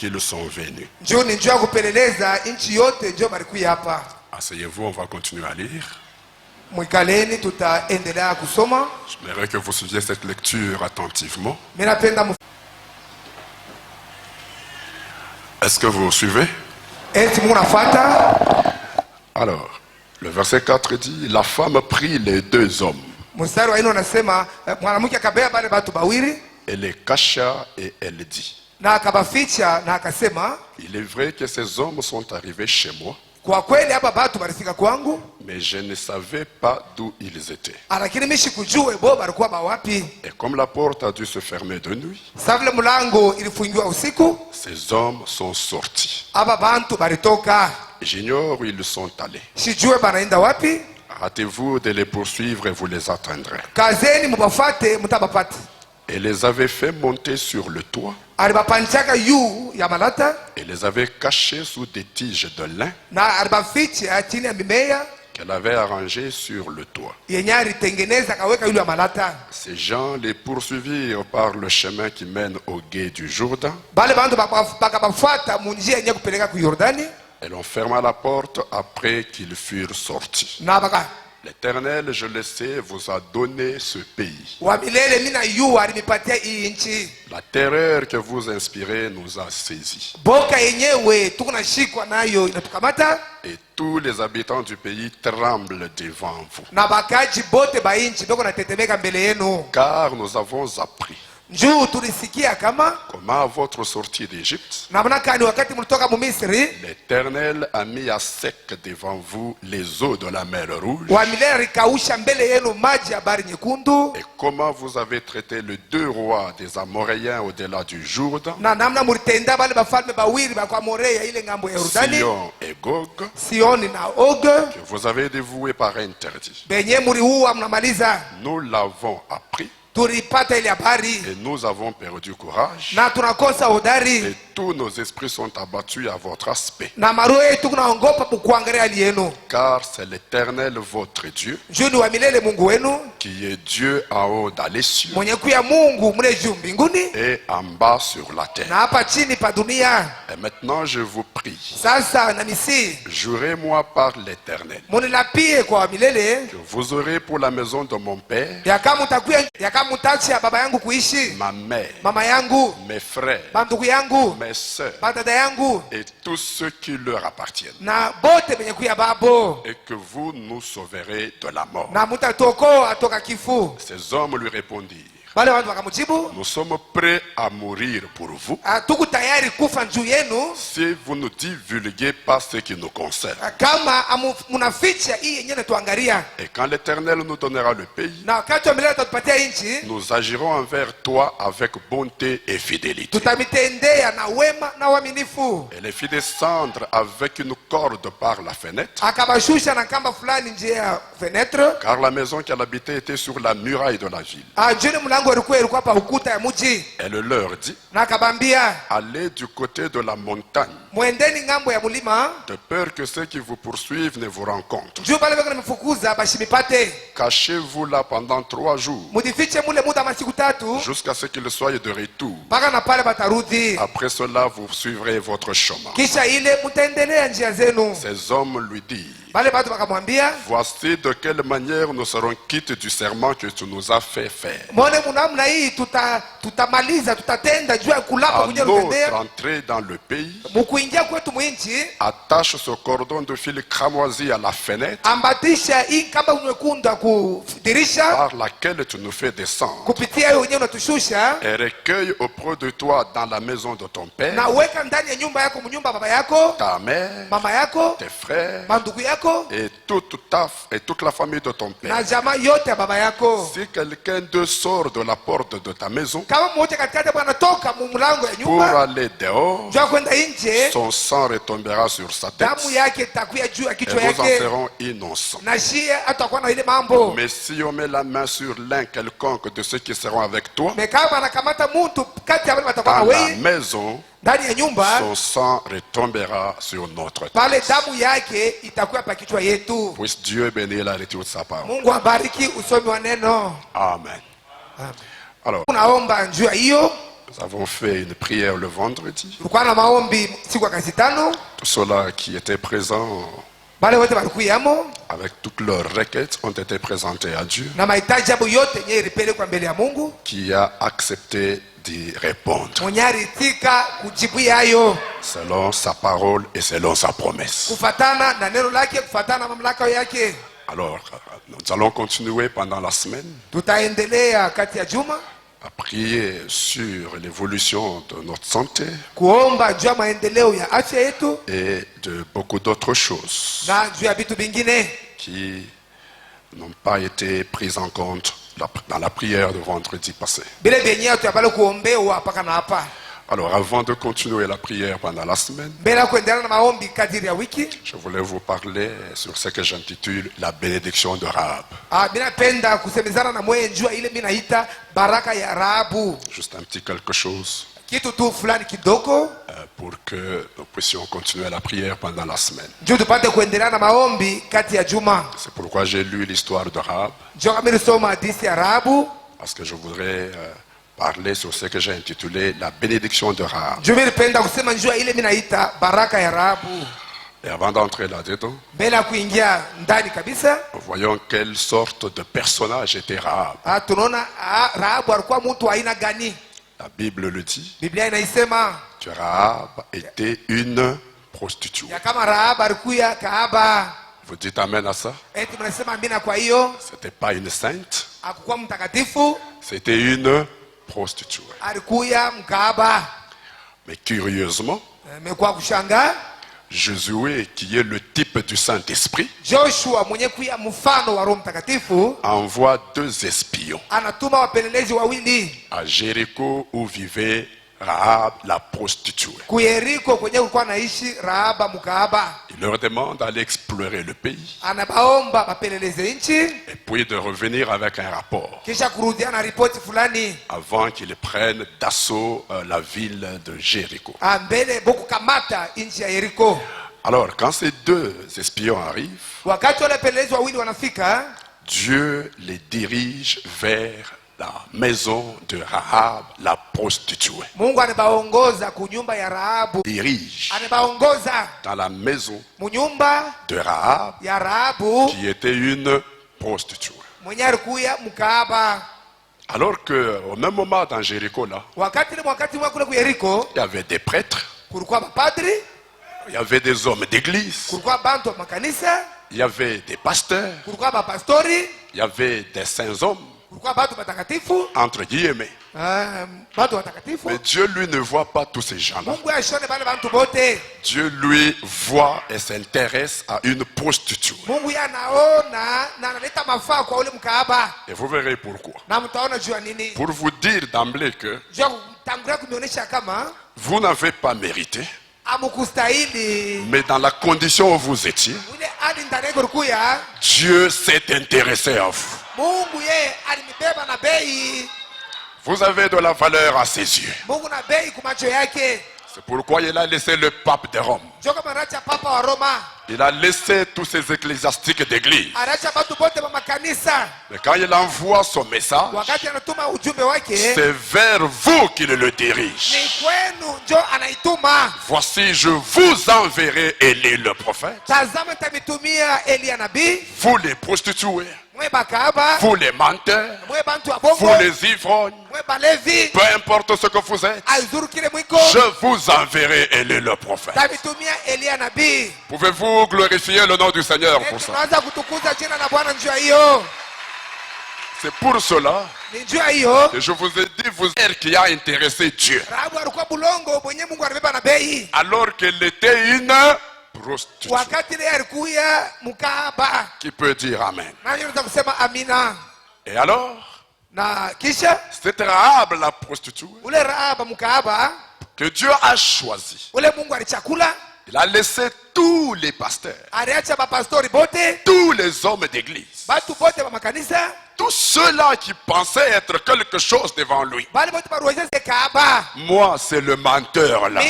qu'ils sont venus. Asseyez-vous, on va continuer à lire. J'aimerais que vous suiviez cette lecture attentivement. Est-ce que vous suivez? Alors, le verset 4 dit, la femme prit les deux hommes et les cacha et elle dit, il est vrai que ces hommes sont arrivés chez moi, mais je ne savais pas d'où ils étaient. Et comme la porte a dû se fermer de nuit, ces hommes sont sortis. J'ignore où ils sont allés. Hâtez-vous de les poursuivre et vous les atteindrez. Et les avait fait monter sur le toit. Et les avait cachés sous des tiges de lin qu'elle avait arrangées sur le toit. Ces gens les poursuivirent par le chemin qui mène au gué du Jourdain. Et l'on ferma la porte après qu'ils furent sortis. L'Éternel, je le sais, vous a donné ce pays. La terreur que vous inspirez nous a saisis. Et tous les habitants du pays tremblent devant vous. Car nous avons appris comment à votre sortie d'Égypte, l'Éternel a mis à sec devant vous les eaux de la mer Rouge. Et comment vous avez traité les deux rois des Amoréens au-delà du Jourdain, Sion et Gog, que vous avez dévoués par interdit. Nous l'avons appris. Et nous avons perdu courage. Et tous nos esprits sont abattus à votre aspect. Car c'est l'Éternel votre Dieu qui est Dieu en haut dans les cieux et en bas sur la terre. Et maintenant je vous prie, jurez-moi par l'Éternel que vous aurez pour la maison de mon père ma mère, mes frères, mes sœurs et tous ceux qui leur appartiennent, et que vous nous sauverez de la mort. Ces hommes lui répondirent, nous sommes prêts à mourir pour vous si vous ne divulguez pas ce qui nous concerne. Et quand l'Éternel nous donnera le pays, nous agirons envers toi avec bonté et fidélité. Elle est fit descendre avec une corde par la fenêtre, car la maison qu'elle habitait était sur la muraille de la ville. Elle leur dit, allez du côté de la montagne, de peur que ceux qui vous poursuivent ne vous rencontrent. Cachez-vous là pendant 3 jours, jusqu'à ce qu'ils soient de retour. Après cela, vous suivrez votre chemin. Ces hommes lui disent, voici de quelle manière nous serons quittes du serment que tu nous as fait faire. À notre entrée dans le pays, attache ce cordon de fil cramoisi à la fenêtre par laquelle tu nous fais descendre, et recueille auprès de toi dans la maison de ton père ta mère, tes frères et toute la famille de ton père. Si quelqu'un d'eux sort de la porte de ta maison pour aller dehors, son sang retombera sur sa tête et vous en serons innocents. Mais si on met la main sur l'un quelconque de ceux qui seront avec toi dans la maison, son sang retombera sur notre tête. Puisse Dieu bénir la lecture de sa parole. Amen. Alors, Nous avons fait une prière le vendredi. Tous ceux-là qui étaient présents avec toutes leurs requêtes ont été présentés à Dieu, qui a accepté d'y répondre selon sa parole et selon sa promesse. Alors, nous allons continuer pendant la semaine à prier sur l'évolution de notre santé et de beaucoup d'autres choses qui n'ont pas été prises en compte dans la prière de vendredi passé. Alors, avant de continuer la prière pendant la semaine, je voulais vous parler sur ce que j'intitule la bénédiction de Rahab. Juste un petit quelque chose pour que nous puissions continuer la prière pendant la semaine. C'est pourquoi j'ai lu l'histoire de Rahab, parce que je voudrais parler sur ce que j'ai intitulé la bénédiction de Rahab. Et avant d'entrer là-dedans, voyons quelle sorte de personnage était Rahab. La Bible le dit, que Rahab était une prostituée. Vous dites amen à ça? C'était pas une sainte, c'était une prostituée. Mais curieusement, Josué, qui est le type du Saint-Esprit, envoie 2 espions à Jéricho où vivait Rahab, la prostituée. Il leur demande d'aller explorer le pays et puis de revenir avec un rapport avant qu'ils prennent d'assaut la ville de Jéricho. Alors, quand ces 2 espions arrivent, Dieu les dirige vers la maison de Rahab, la prostituée. Dirige dans la maison de Rahab, qui était une prostituée. Alors qu'au même moment dans Jéricho, là, il y avait des prêtres, il y avait des hommes d'église, il y avait des pasteurs, il y avait des saints hommes, entre guillemets. Mais Dieu, lui, ne voit pas tous ces gens-là. Dieu, lui, voit et s'intéresse à une prostituée. Et vous verrez pourquoi. Pour vous dire d'emblée que vous n'avez pas mérité, mais dans la condition où vous étiez, Dieu s'est intéressé à vous. Vous avez de la valeur à ses yeux. C'est pourquoi il a laissé le pape de Rome. Il a laissé tous ces ecclésiastiques d'église. Mais quand il envoie son message, c'est vers vous qu'il le dirige. Voici, je vous enverrai Élie le prophète. Vous les prostituées, vous les menteurs, vous les ivrognes, peu importe ce que vous êtes, je vous enverrai Élie le prophète. Pouvez-vous glorifier le nom du Seigneur pour ça? C'est pour cela que je vous ai dit, vous êtes qui a intéressé Dieu, alors qu'elle était une prostituée. Qui peut dire amen? Et alors, cette Rahab, la prostituée, que Dieu a choisi, il a laissé tous les pasteurs, tous les hommes d'église, tous ceux-là qui pensaient être quelque chose devant lui. Moi, c'est le menteur là.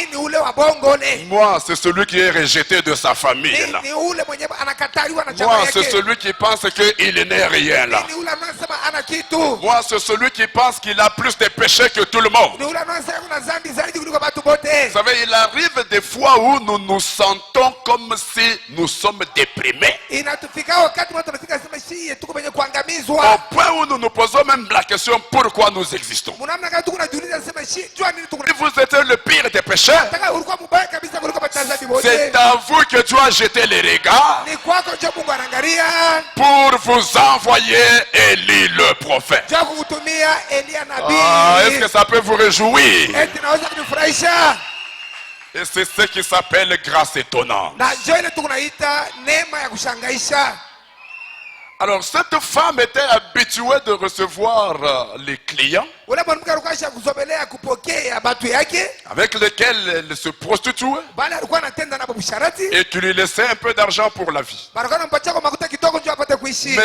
Moi, c'est celui qui est rejeté de sa famille là. Moi, c'est celui qui pense qu'il n'est rien là. Moi, c'est celui qui pense qu'il a plus de péchés que tout le monde. Vous savez, il arrive des fois où nous nous sentons comme si nous sommes déprimés. Au point où nous nous posons même la question pourquoi nous existons. Si vous êtes le pire des pécheurs, c'est à vous que Dieu a jeté les regards pour vous envoyer Élie le prophète. Est-ce que ça peut vous réjouir? Et c'est ce qui s'appelle grâce étonnante. Alors cette femme était habituée de recevoir les clients avec lesquels elle se prostituait et qui lui laissait un peu d'argent pour la vie. Mais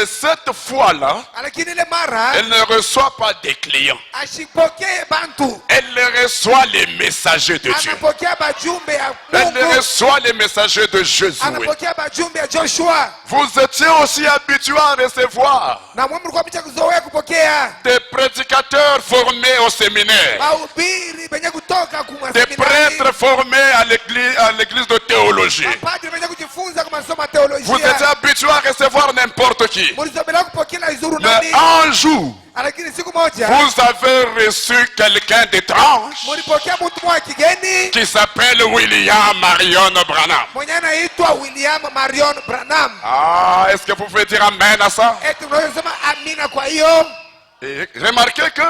cette fois-là, elle ne reçoit pas des clients. Elle reçoit les messagers de Dieu. Elle reçoit les messagers de Josué. Vous étiez aussi habitués à recevoir des prédicateurs formés au séminaire, des prêtres formés à l'église de théologie. Vous étiez habitués à recevoir n'importe qui. Mais un jour, vous avez reçu quelqu'un d'étrange qui s'appelle William Marion Branham. Ah, est-ce que vous pouvez dire amen à ça? Et remarquez que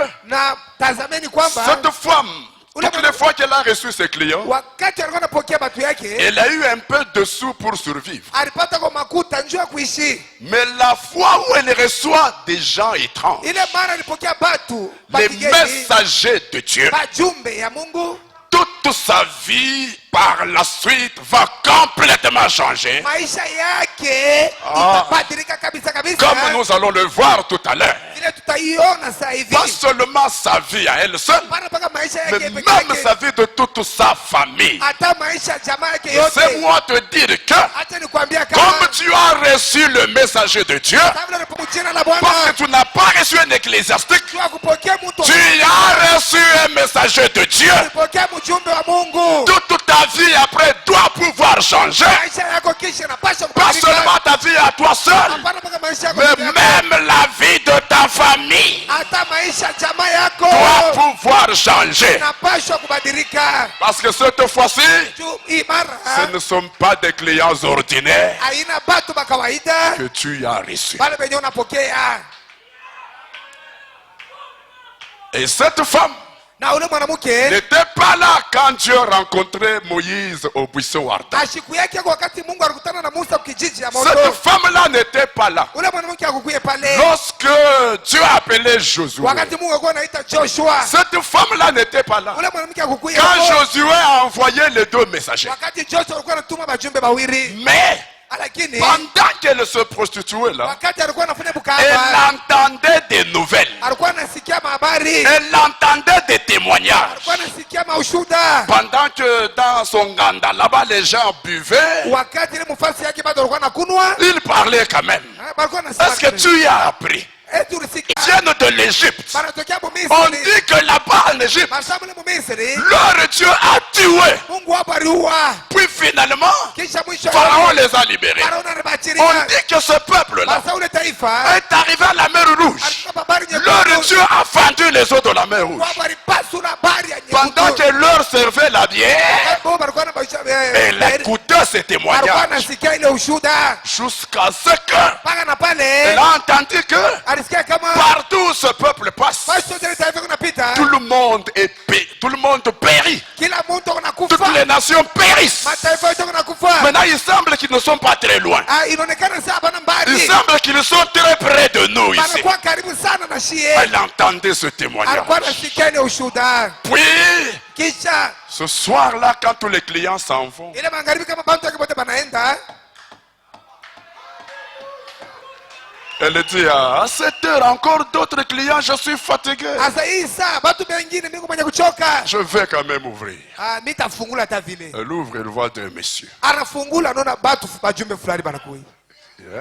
cette femme, toutes les fois qu'elle a reçu ses clients, elle a eu un peu de sous pour survivre. Mais la fois où elle reçoit des gens étranges, les messagers de Dieu, toute sa vie par la suite va complètement changer. Comme nous allons le voir tout à l'heure. Pas seulement sa vie à elle seule, mais même sa vie de toute sa famille. Laissez-moi te dire que comme tu as reçu le messager de Dieu, parce que tu n'as pas reçu un ecclésiastique, tu as reçu un messager de Dieu. Toute ta vie après doit pouvoir changer. Pas seulement ta vie à toi seul, mais même la vie de ta famille doit pouvoir changer. Parce que cette fois-ci, ce ne sont pas des clients ordinaires que tu as reçus. Et cette femme n'était pas là quand Dieu rencontrait Moïse au buisson ardent. Cette femme-là n'était pas là lorsque Dieu a appelé Josué. Cette femme-là n'était pas là quand Josué a envoyé les deux messagers. Mais pendant qu'elle se prostituait là, elle entendait des nouvelles. Elle entendait des témoignages. Pendant que dans son ganda là-bas les gens buvaient, il parlait quand même. Est-ce que tu y as appris? Ils viennent de l'Égypte. On dit que là-bas en Égypte, leur Dieu a tué. Puis finalement, Pharaon les a libérés. On dit que ce peuple-là est arrivé à la mer Rouge. Leur Dieu a fendu les eaux de la mer Rouge. Pendant que leur servait la bière, elle écoutait ces témoignages. Jusqu'à ce qu'elle a entendu que partout où ce peuple passe, tout le monde périt. Toutes les nations périssent. Maintenant il semble qu'ils ne sont pas très loin. Il semble qu'ils sont très près de nous ici. Elle entendait ce témoignage. Puis Ce soir-là, quand tous les clients s'en vont, elle dit, à cette heure, encore d'autres clients, je suis fatigué. Je vais quand même ouvrir. Elle ouvre, elle voit deux messieurs.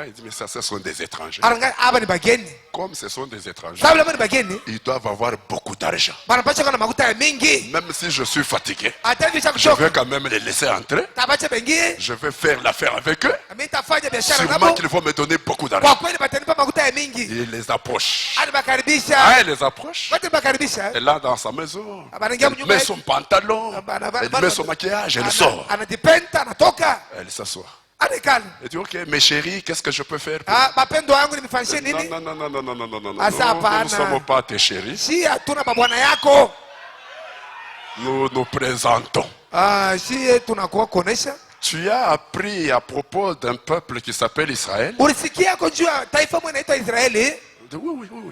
Il dit, mais ça, ce sont des étrangers. Comme ce sont des étrangers, ils doivent avoir beaucoup d'argent. Même si je suis fatigué, je vais quand même les laisser entrer. Je vais faire l'affaire avec eux. Sûrement qu'ils vont me donner beaucoup d'argent. Il les approche. Il les approche. Et là, dans sa maison, elle met son pantalon, elle met son maquillage, elle sort. Elle s'assoit. Elle dit, ok, mes chéris, qu'est-ce que je peux faire pour non, nous ne sommes pas tes chéris. Nous nous présentons. Tu as appris à propos d'un peuple qui s'appelle Israël. Oui.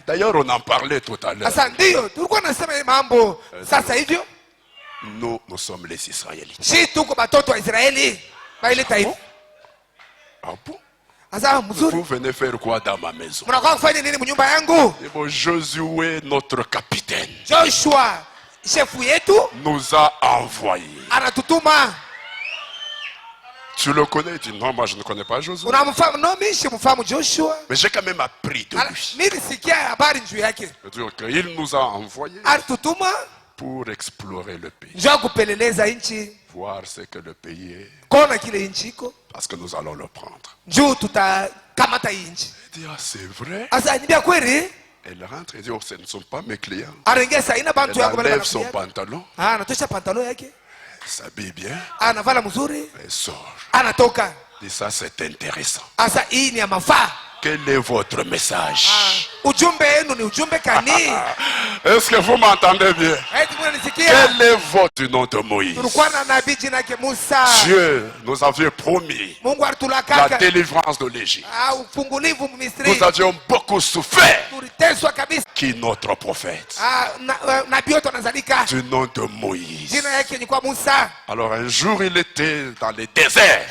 D'ailleurs, on en parlait tout à l'heure. Nous sommes les Israélites. Ah bon? Vous venez faire quoi dans ma maison? Josué, notre capitaine, nous a envoyés. Tu le connais? Il dit, non, moi je ne connais pas Josué. Mais j'ai quand même appris de lui. Il nous a envoyés pour explorer le pays. Voir ce que le pays est. Parce que nous allons le prendre. Il dit, ah, c'est vrai. Elle rentre et dit, oh, ce ne sont pas mes clients. Elle enlève son pantalon. S'habille bien. Elle sort. Et ça, c'est intéressant. Quel est votre message? Est-ce que vous m'entendez bien? Quel est votre nom de Moïse? Dieu nous avait promis la délivrance de l'Égypte. Nous avions beaucoup souffert. Qui est notre prophète? Du nom de Moïse. Alors un jour il était dans les déserts,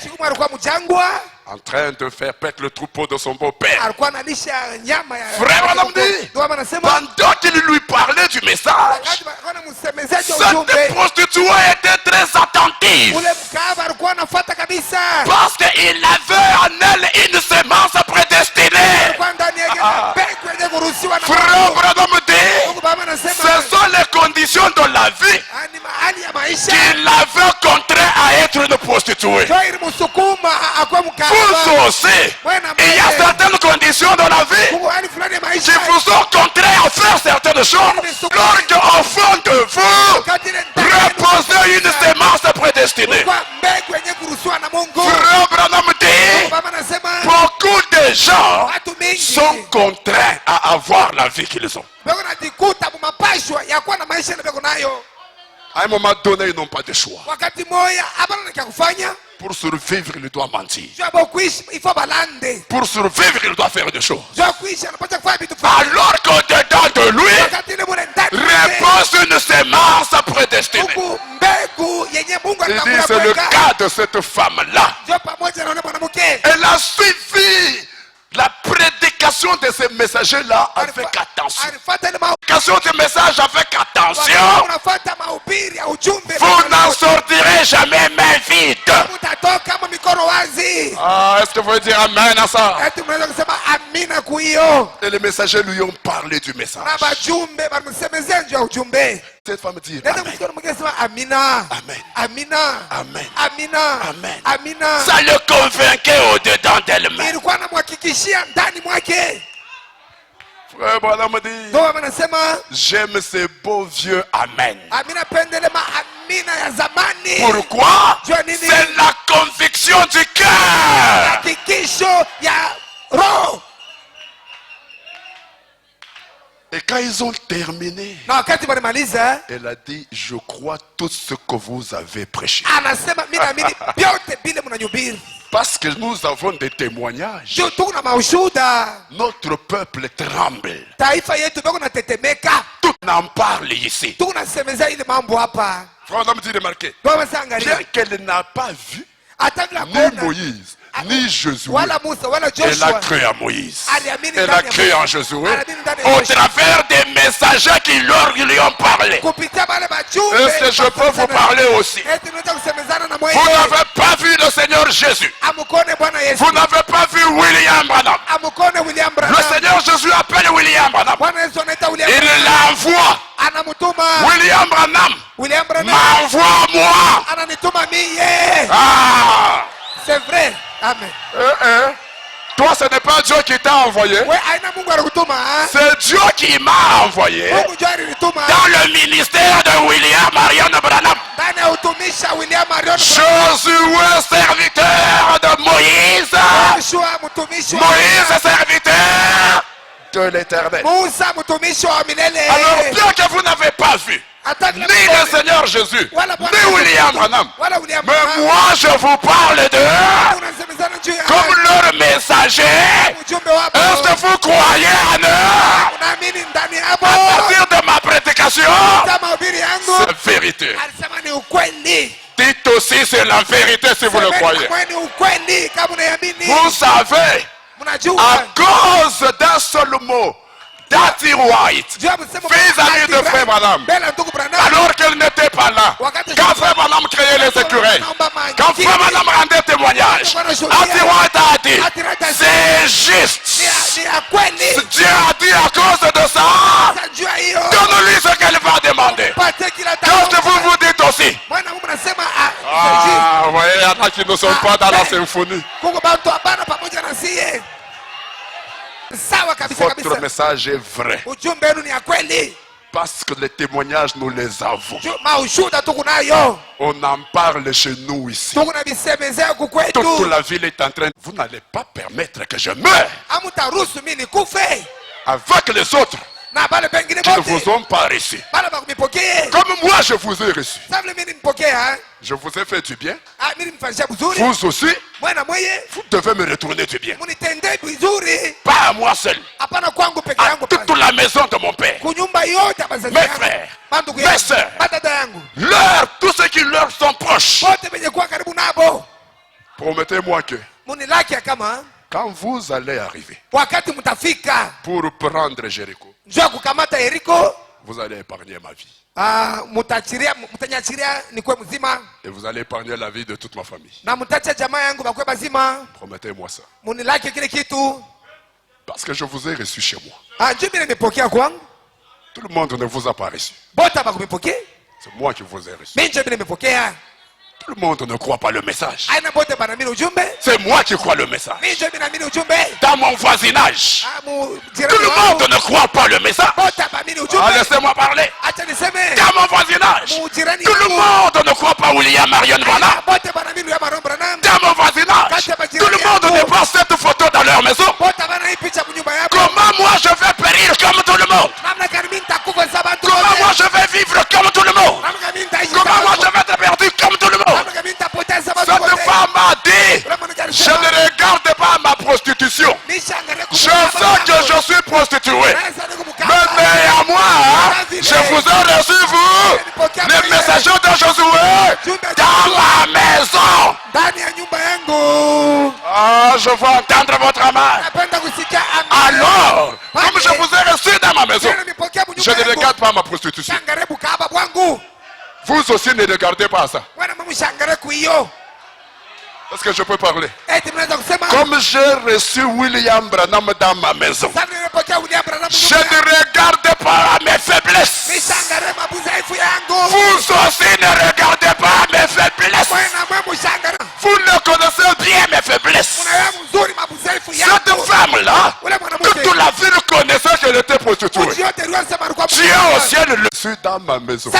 en train de faire paître le troupeau de son beau-père. Frère Adam dit, pendant qu'il lui parlait du message, cette prostituée était très attentive. Parce qu'il avait en elle une sémence prédestinée. Frère Adam dit, ce sont les conditions de la vie qui l'avaient contraint à être une prostituée. Vous aussi, il y a certaines conditions dans la vie qui vous ont contraint à faire certaines choses. Lorsqu'au fond de vous reposez une sémence prédestinée. Frère Branham dit, beaucoup de gens sont contraints à avoir la vie qu'ils ont. À un moment donné, ils n'ont pas de choix. Pour survivre, il doit mentir. Pour survivre, il doit faire des choses. Alors qu'au-dedans de lui repose une sémence prédestinée. Il dit, c'est le cas de cette femme-là. Elle a suivi la prédication de ces messagers-là avec attention. Prédication des messages avec attention. Vous n'en sortirez jamais main vide. Ah, est-ce que vous voulez dire amen à ça? Et les messagers lui ont parlé du message. Cette femme dit amen. Amen. Amen. Amen. Amen. Ça le convainquait au-dedans d'elle-même. Frère Branham dit, j'aime ces beaux vieux amen. Pourquoi? C'est la conviction du cœur. Et quand ils ont terminé, elle a dit, je crois tout ce que vous avez prêché. Parce que nous avons des témoignages. Notre peuple tremble. Tout en parle ici. Frère, on dit remarquer. Bien qu'elle n'a pas vu ni Moïse, ni Josué, elle a cru à Moïse. Elle a cru en Josué au travers des messagers qui lui ont parlé. Est-ce que je peux vous parler aussi? Vous n'avez pas vu le Seigneur Jésus. Vous n'avez pas vu William Branham. Le Seigneur Jésus appelle William Branham. Il l'envoie. William Branham m'envoie moi. Ah. C'est vrai. Amen. Toi, ce n'est pas Dieu qui t'a envoyé. C'est Dieu qui m'a envoyé dans le ministère de William Marion Branham. Josué, serviteur de Moïse. Moïse, serviteur de l'Éternel. Alors, bien que vous n'avez pas vu ni le Seigneur Jésus, ni William Branham, mais moi je vous parle d'eux comme leur messager. Est-ce que vous croyez en eux? À partir de ma prédication, c'est vérité. Dites aussi c'est la vérité si vous le croyez. Vous savez, à cause d'un seul mot, Dati White, fils de Frère Branham, alors qu'elle n'était pas là, quand Frère Branham créait les écureuils, quand Frère Branham rendait témoignage, Dati White a dit, c'est juste. Dieu a dit à cause de ça, donne-lui ce qu'elle va demander. Qu'est-ce que vous dites aussi? Ah, vous voyez, il y en a qui ne sont pas dans la symphonie. Votre message est vrai. Parce que les témoignages, nous les avons. On en parle chez nous ici. Toute la ville est en train. Vous n'allez pas permettre que je meure avec les autres qui ne vous ont pas reçu. Comme moi je vous ai reçu. Je vous ai fait du bien. Vous aussi, vous devez me retourner du bien. Pas à moi seul. À toute la maison de mon père. Mes frères, mes soeurs, tous ceux qui leur sont proches. Promettez-moi que quand vous allez arriver pour prendre Jéricho, vous allez épargner ma vie. Et vous allez épargner la vie de toute ma famille. Promettez-moi ça. Parce que je vous ai reçu chez moi. Tout le monde ne vous a pas reçu. C'est moi qui vous ai reçu. Tout le monde ne croit pas le message. C'est moi qui crois le message. Dans mon voisinage, tout le monde ne croit pas le message. Laissez-moi parler. Dans mon voisinage, tout le monde ne croit pas William Marion Branham. Dans mon voisinage, tout le monde ne voit cette photo dans leur maison. Comment moi je vais périr comme tout le monde? Comment moi je vais vivre comme tout le monde? Comment moi je vais être perdu comme tout le monde? Cette femme a dit, je ne regarde pas ma prostitution. Je sais que je suis prostituée. Mais néanmoins, je vous ai reçu, vous, les messagers de Josué, dans ma maison. Ah, je veux entendre votre main. Alors, comme je vous ai reçu dans ma maison, je ne regarde pas ma prostitution. Vous aussi ne regardez pas ça. Est-ce que je peux parler? Comme j'ai reçu William Branham dans ma maison, je ne regarde pas mes faiblesses. Vous aussi ne regardez pas mes faiblesses. Vous ne connaissez bien mes faiblesses. Cette femme-là, toute la ville connaissait qu'elle était prostituée. Dieu au ciel le reçu dans ma maison.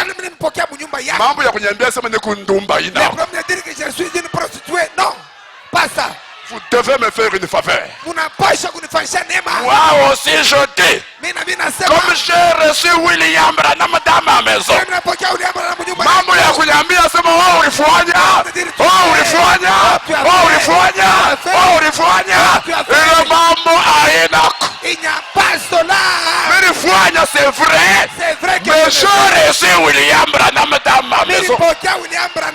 Vous devez me faire une faveur. Moi aussi je dis, comme j'ai reçu William Branham dans ma maison, mambo ya kunyambia sema wao ulifanya, ile mambo hainako. Nilifanya c'est vrai, mais j'ai reçu William Branham dans ma maison.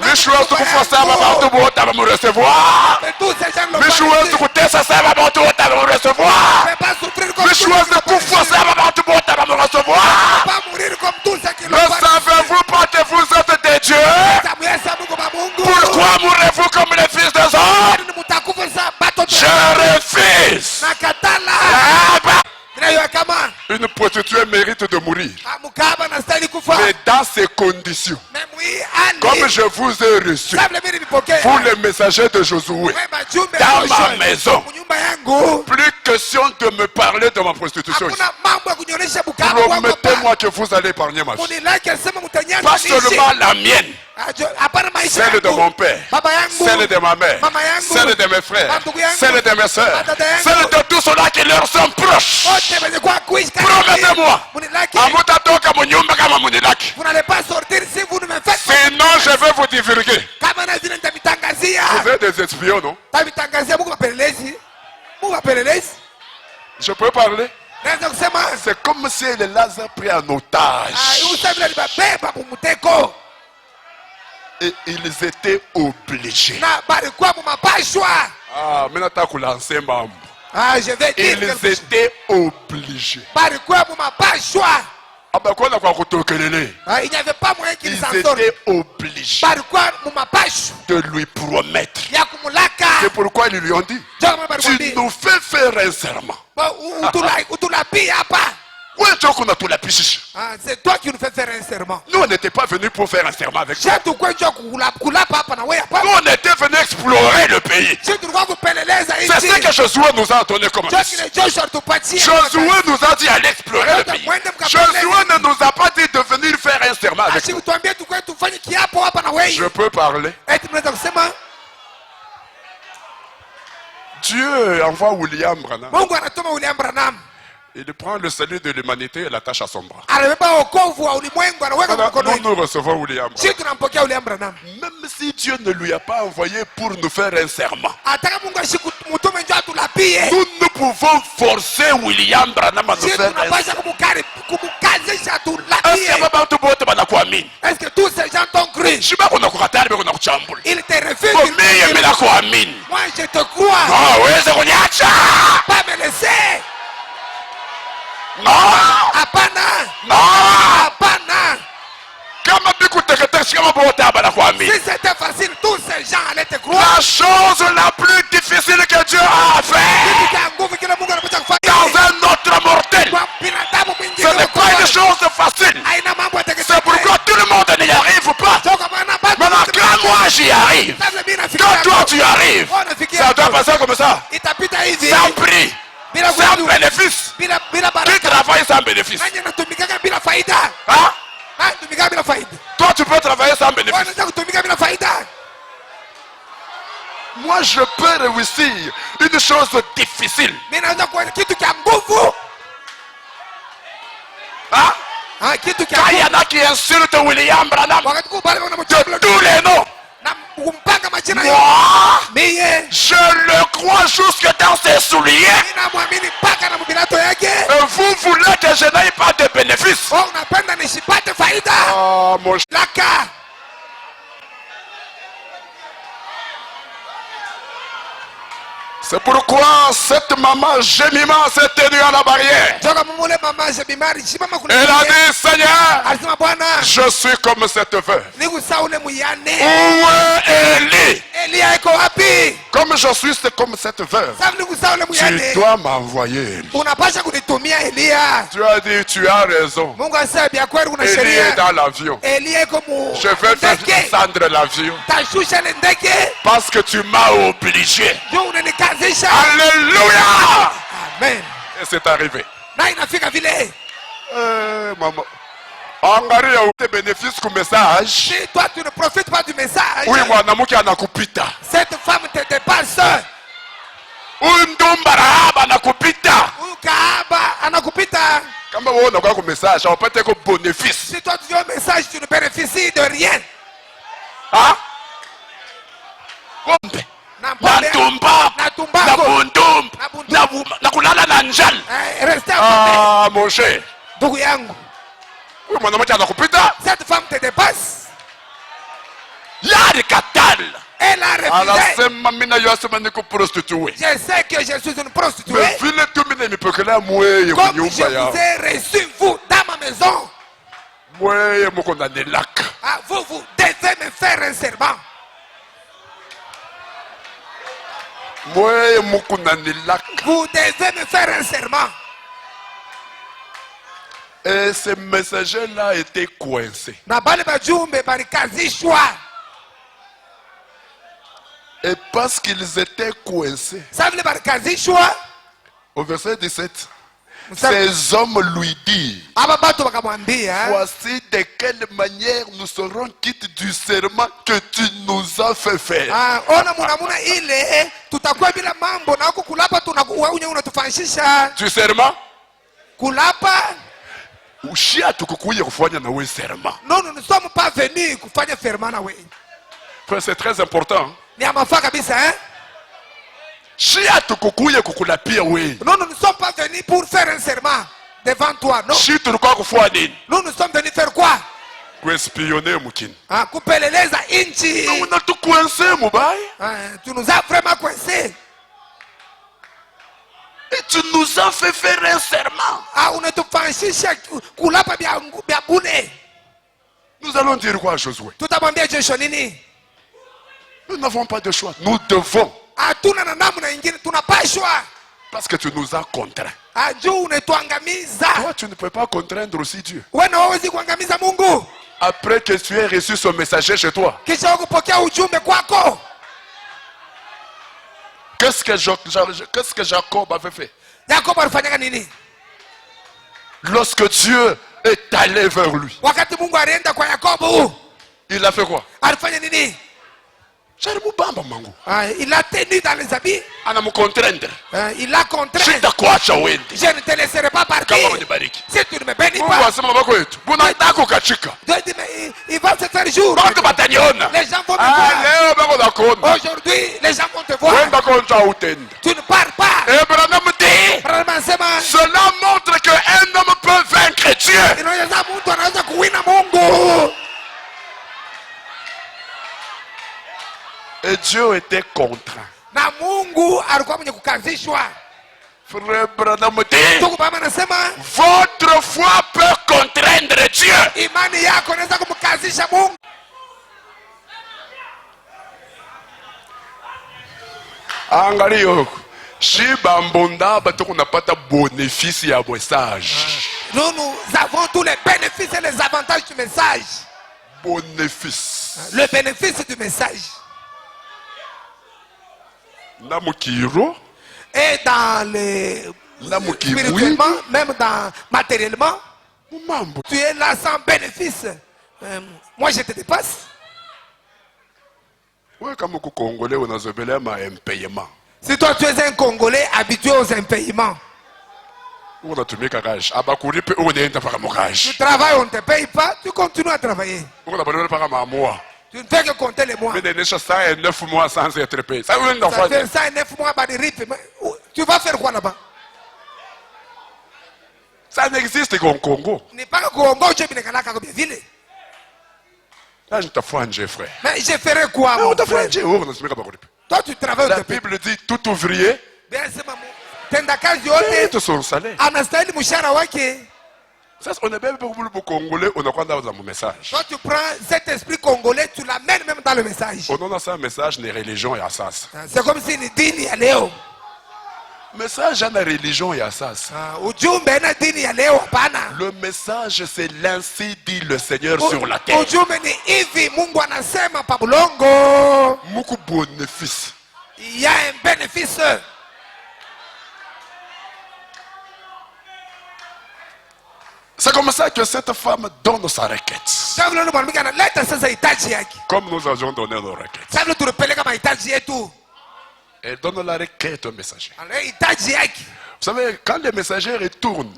Nishuwezi kufasama watu wote wamerecevoir. Nishuwezi kutesa sema watu wote wamerecevoir. Nishuwezi kufasama watu wote wamerecevoir. Ne savez-vous pas que vous êtes des dieux? Pourquoi mourrez-vous comme les fils des hommes? Je refuse. Une prostituée mérite de mourir. Mais dans ces conditions, comme je vous ai reçu, vous les messagers de Josué, dans ma maison, plus question de me parler de ma prostitution. Promettez-moi que vous allez épargner ma vie. Pas seulement la mienne, celle de mon père, celle de ma mère, celle de mes frères, celle de mes soeurs, celle de tous ceux-là qui leur sont proches. Promettez-moi. Vous n'allez pas sortir si vous ne me faites pas. Sinon je vais vous divulguer. Vous êtes des espions, non? Je peux parler? C'est comme si les Lazare pris en otage. Et ils étaient obligés. Je vais dire ils étaient obligés. Il n'y avait pas moyen qu'ils s'en sortent. Ils étaient obligés de lui promettre. C'est pourquoi ils lui ont dit, tu nous fais faire un serment. C'est toi qui nous fais faire un serment. Nous on n'était pas venus pour faire un serment avec toi. Nous on était venus explorer le pays. C'est ce que Josué nous a donné comme mission. Josué nous a dit d'aller explorer le pays. Josué ne nous a pas dit de venir faire un serment avec nous. Je peux parler? Dieu envoie William Branham. Il prend le salut de l'humanité et l'attache à son bras. Nous recevons William Branham. Même si Dieu ne lui a pas envoyé pour nous faire un serment, nous pouvons forcer William Branham à nous faire un serment. Est-ce que tous ces gens t'ont cru? Ils te refusent. Moi je te crois. Pas me laisser. Non! Apana! Non! Apana! Si c'était facile, tous ces gens allaient te croire. La chose la plus difficile que Dieu a fait dans un autre mortel, ce n'est pas une chose facile. C'est pourquoi tout le monde n'y arrive pas. Maintenant quand moi j'y arrive, quand toi tu arrives, ça doit passer comme ça. Sans prix. Sans bénéfice. Qui travaille sans bénéfice? Hein? Toi tu peux travailler sans bénéfice. Moi je peux réussir une chose difficile. Hein? Quand il y en a qui insultent William Branham de tous les noms, moi, je le crois jusque dans ses souliers. Et vous voulez que je n'aille pas de bénéfice? Oh, mon... C'est pourquoi cette maman Jemima s'est tenue à la barrière. Elle a dit, Seigneur, je suis comme cette veuve. Où est Élie? Comme je suis comme cette veuve, tu dois m'envoyer. Tu as dit, tu as raison. Élie est dans l'avion. Je vais faire descendre l'avion parce que tu m'as obligé. Alléluia. Amen. Et c'est arrivé. Maman. Angalia tes bénéfices comme message. Si toi tu ne profites pas du message, oui, moi, Namuki anakupita. Cette femme te dépasse. Undumba Rahaba anakupita. Kahaba anakupita. Kama wewe unakuwa kwa message, haupate ko bénéfice. Si toi tu viens au message, tu ne bénéficies de rien. Ah? Kombe. Na tumba. Na bundum. Na kulala na njala. Restez à mon cher. Ndugu yangu. Wewe mwanamke anakupita? Cette femme te dépasse. Yari katala. Elle a refusé. Je sais que je suis une prostituée. Comme je vous ai reçu, vous, dans ma maison. Ah, vous devez me faire un serment. Vous devez me faire un serment. Et ce messager-là était coincé. Et parce qu'ils étaient coincés, au verset 17, ces hommes lui disent, voici de quelle manière nous serons quittes du serment que tu nous as fait faire. Du serment? Non, nous ne sommes pas venus pour faire serment. C'est très important. Non, nous ne sommes pas venus pour faire un serment devant toi. Non. Nous sommes venus faire quoi? Tu nous as vraiment coincés. Et tu nous as fait faire un serment. Nous allons dire quoi à Josué? Nous n'avons pas de choix. Nous devons. Parce que tu nous as contraints. Toi, tu ne peux pas contraindre aussi Dieu. Après que tu aies reçu son messager chez toi. Qu'est-ce que Jacob avait fait? Lorsque Dieu est allé vers lui, il a fait quoi? Il a tenu dans les habits. Il a contraint. Je ne te laisserai pas partir. Si tu ne me bénis pas, Dieu dit, mais il va se faire jour. Les gens vont me voir. Aujourd'hui, les gens vont te voir. Tu ne pars pas. Cela montre qu'un homme peut vaincre Dieu. Et Dieu était contraint. Frère Branham dit, votre foi peut contraindre Dieu. Angalia, si bambonda bato n'a pas de bénéfice à message. Nous avons tous les bénéfices et les avantages du message. Bénéfice. Le bénéfice du message. Et dans les spirituellement, même dans matériellement, tu es là sans bénéfice. Moi je te dépasse. Si toi tu es un Congolais habitué aux impayements, tu travailles, on ne te paye pas, tu continues à travailler. Tu ne fais que compter les mois. Ça fait 109 mois sans être payé. Ça fait 109 mois à tu vas faire quoi là-bas? Ça n'existe qu'au Congo. N'est pas au Congo, tu es bien là comme ville. Là, je te fais un frère. Mais je ferai quoi? Toi, tu travailles. La Bible dit tout ouvrier. Tout son salaire. Ça, on est même pour le Congolais, on a quoi dans mon message. Quand tu prends cet esprit congolais, tu l'amènes même dans le message. On a ça, message, les religions et ça. C'est comme si une dîne y allait. Message, la religion et ça. Le message, c'est l'ainsi dit le Seigneur sur la terre. Beaucoup bénéfice. Il y a un bénéfice. C'est comme ça que cette femme donne sa requête. Comme nous avions donné nos requêtes. Elle donne la requête au messager. Vous savez, quand les messagers retournent,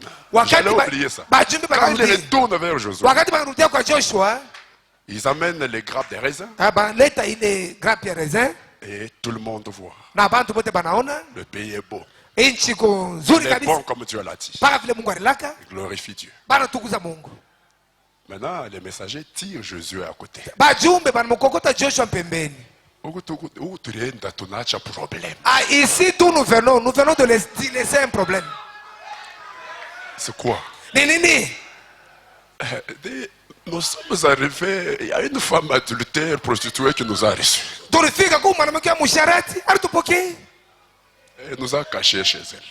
j'allais oublier ça. Quand ils retournent vers Josué, ils amènent les grappes des raisins. Et tout le monde voit. Le pays est beau. Il est bon comme Dieu l'a dit. Glorifie Dieu. Maintenant, les messagers tirent Josué à côté. Ici, d'où nous venons de laisser un problème. C'est quoi? Nous sommes arrivés, il y a une femme adultère prostituée qui nous a reçus. Elle nous a cachés chez elle.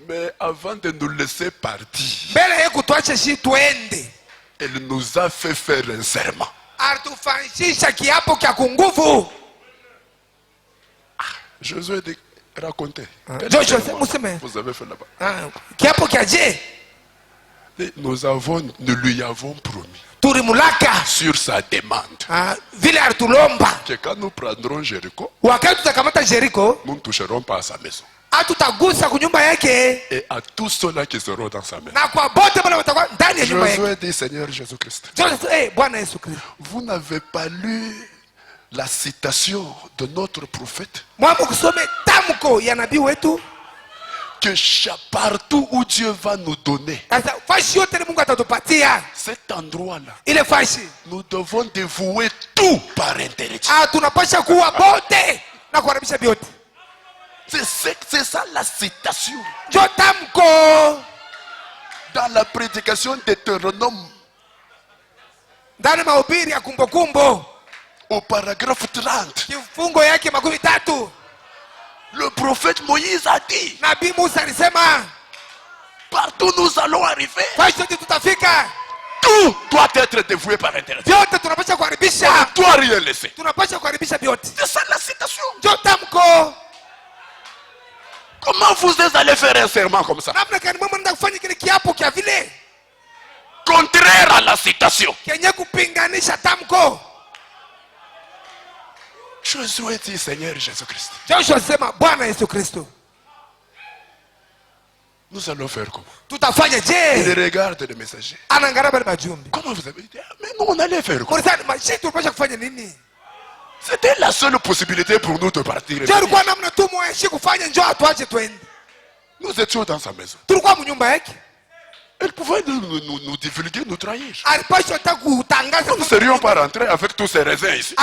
Mais avant de nous laisser partir, elle nous a fait faire un serment. Josué racontait. Vous avez fait là-bas. Nous lui avons promis sur sa demande que quand nous prendrons Jéricho, nous ne toucherons pas à sa maison. Et à tous ceux-là qui seront dans sa maison. Josué dit, Seigneur Jésus-Christ, vous n'avez pas lu la citation de notre prophète que partout où Dieu va nous donner cet endroit-là, nous devons dévouer tout par intérêt. C'est ça la citation. Dans la prédication d'Hétéronome, au paragraphe 30, le prophète Moïse a dit, partout nous allons arriver, tout doit être dévoué par intérêt. On ne doit rien laisser. C'est ça la citation. Comment vous allez faire un serment comme ça? Contraire à la citation. Josué dit, Seigneur Jésus-Christ, nous allons faire comment? Il regarde le messager. Comment vous avez dit? Mais nous on allait faire comment? C'était la seule possibilité pour nous de partir. Nous étions dans sa maison. Elle pouvait nous divulguer, nous trahir. Nous ne serions pas rentrés avec tous ces raisins ici.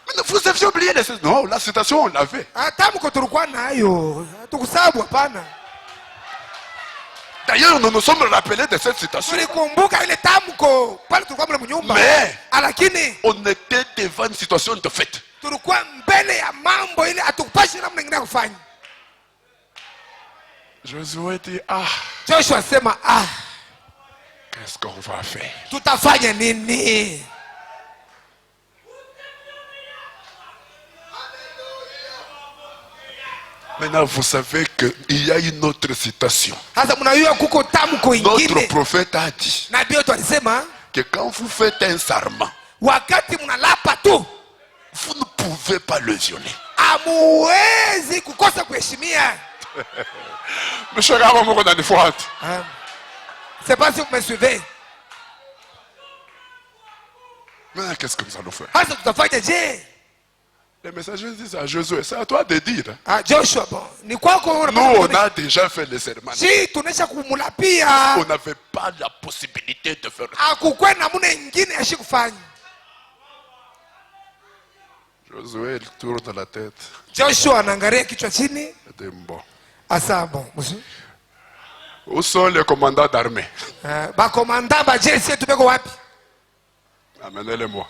Mais vous aviez oublié les... Non, la citation, on l'avait. D'ailleurs, nous nous sommes rappelés de cette citation. Mais on était devant une situation de fait. Josué dit, qu'est-ce qu'on va faire? Maintenant, vous savez qu'il y a une autre citation. Notre prophète a dit que quand vous faites un serment, vous ne pouvez pas le violer. Monsieur c'est pas si vous me suivez. Mais qu'est-ce que nous allons faire? Les messagers disent à Josué, c'est à toi de dire. Nous, on a déjà fait le serment. On n'avait pas la possibilité de faire. Josué, il tourne la tête. Bon. Où sont les commandants d'armée? Amenez-les-moi.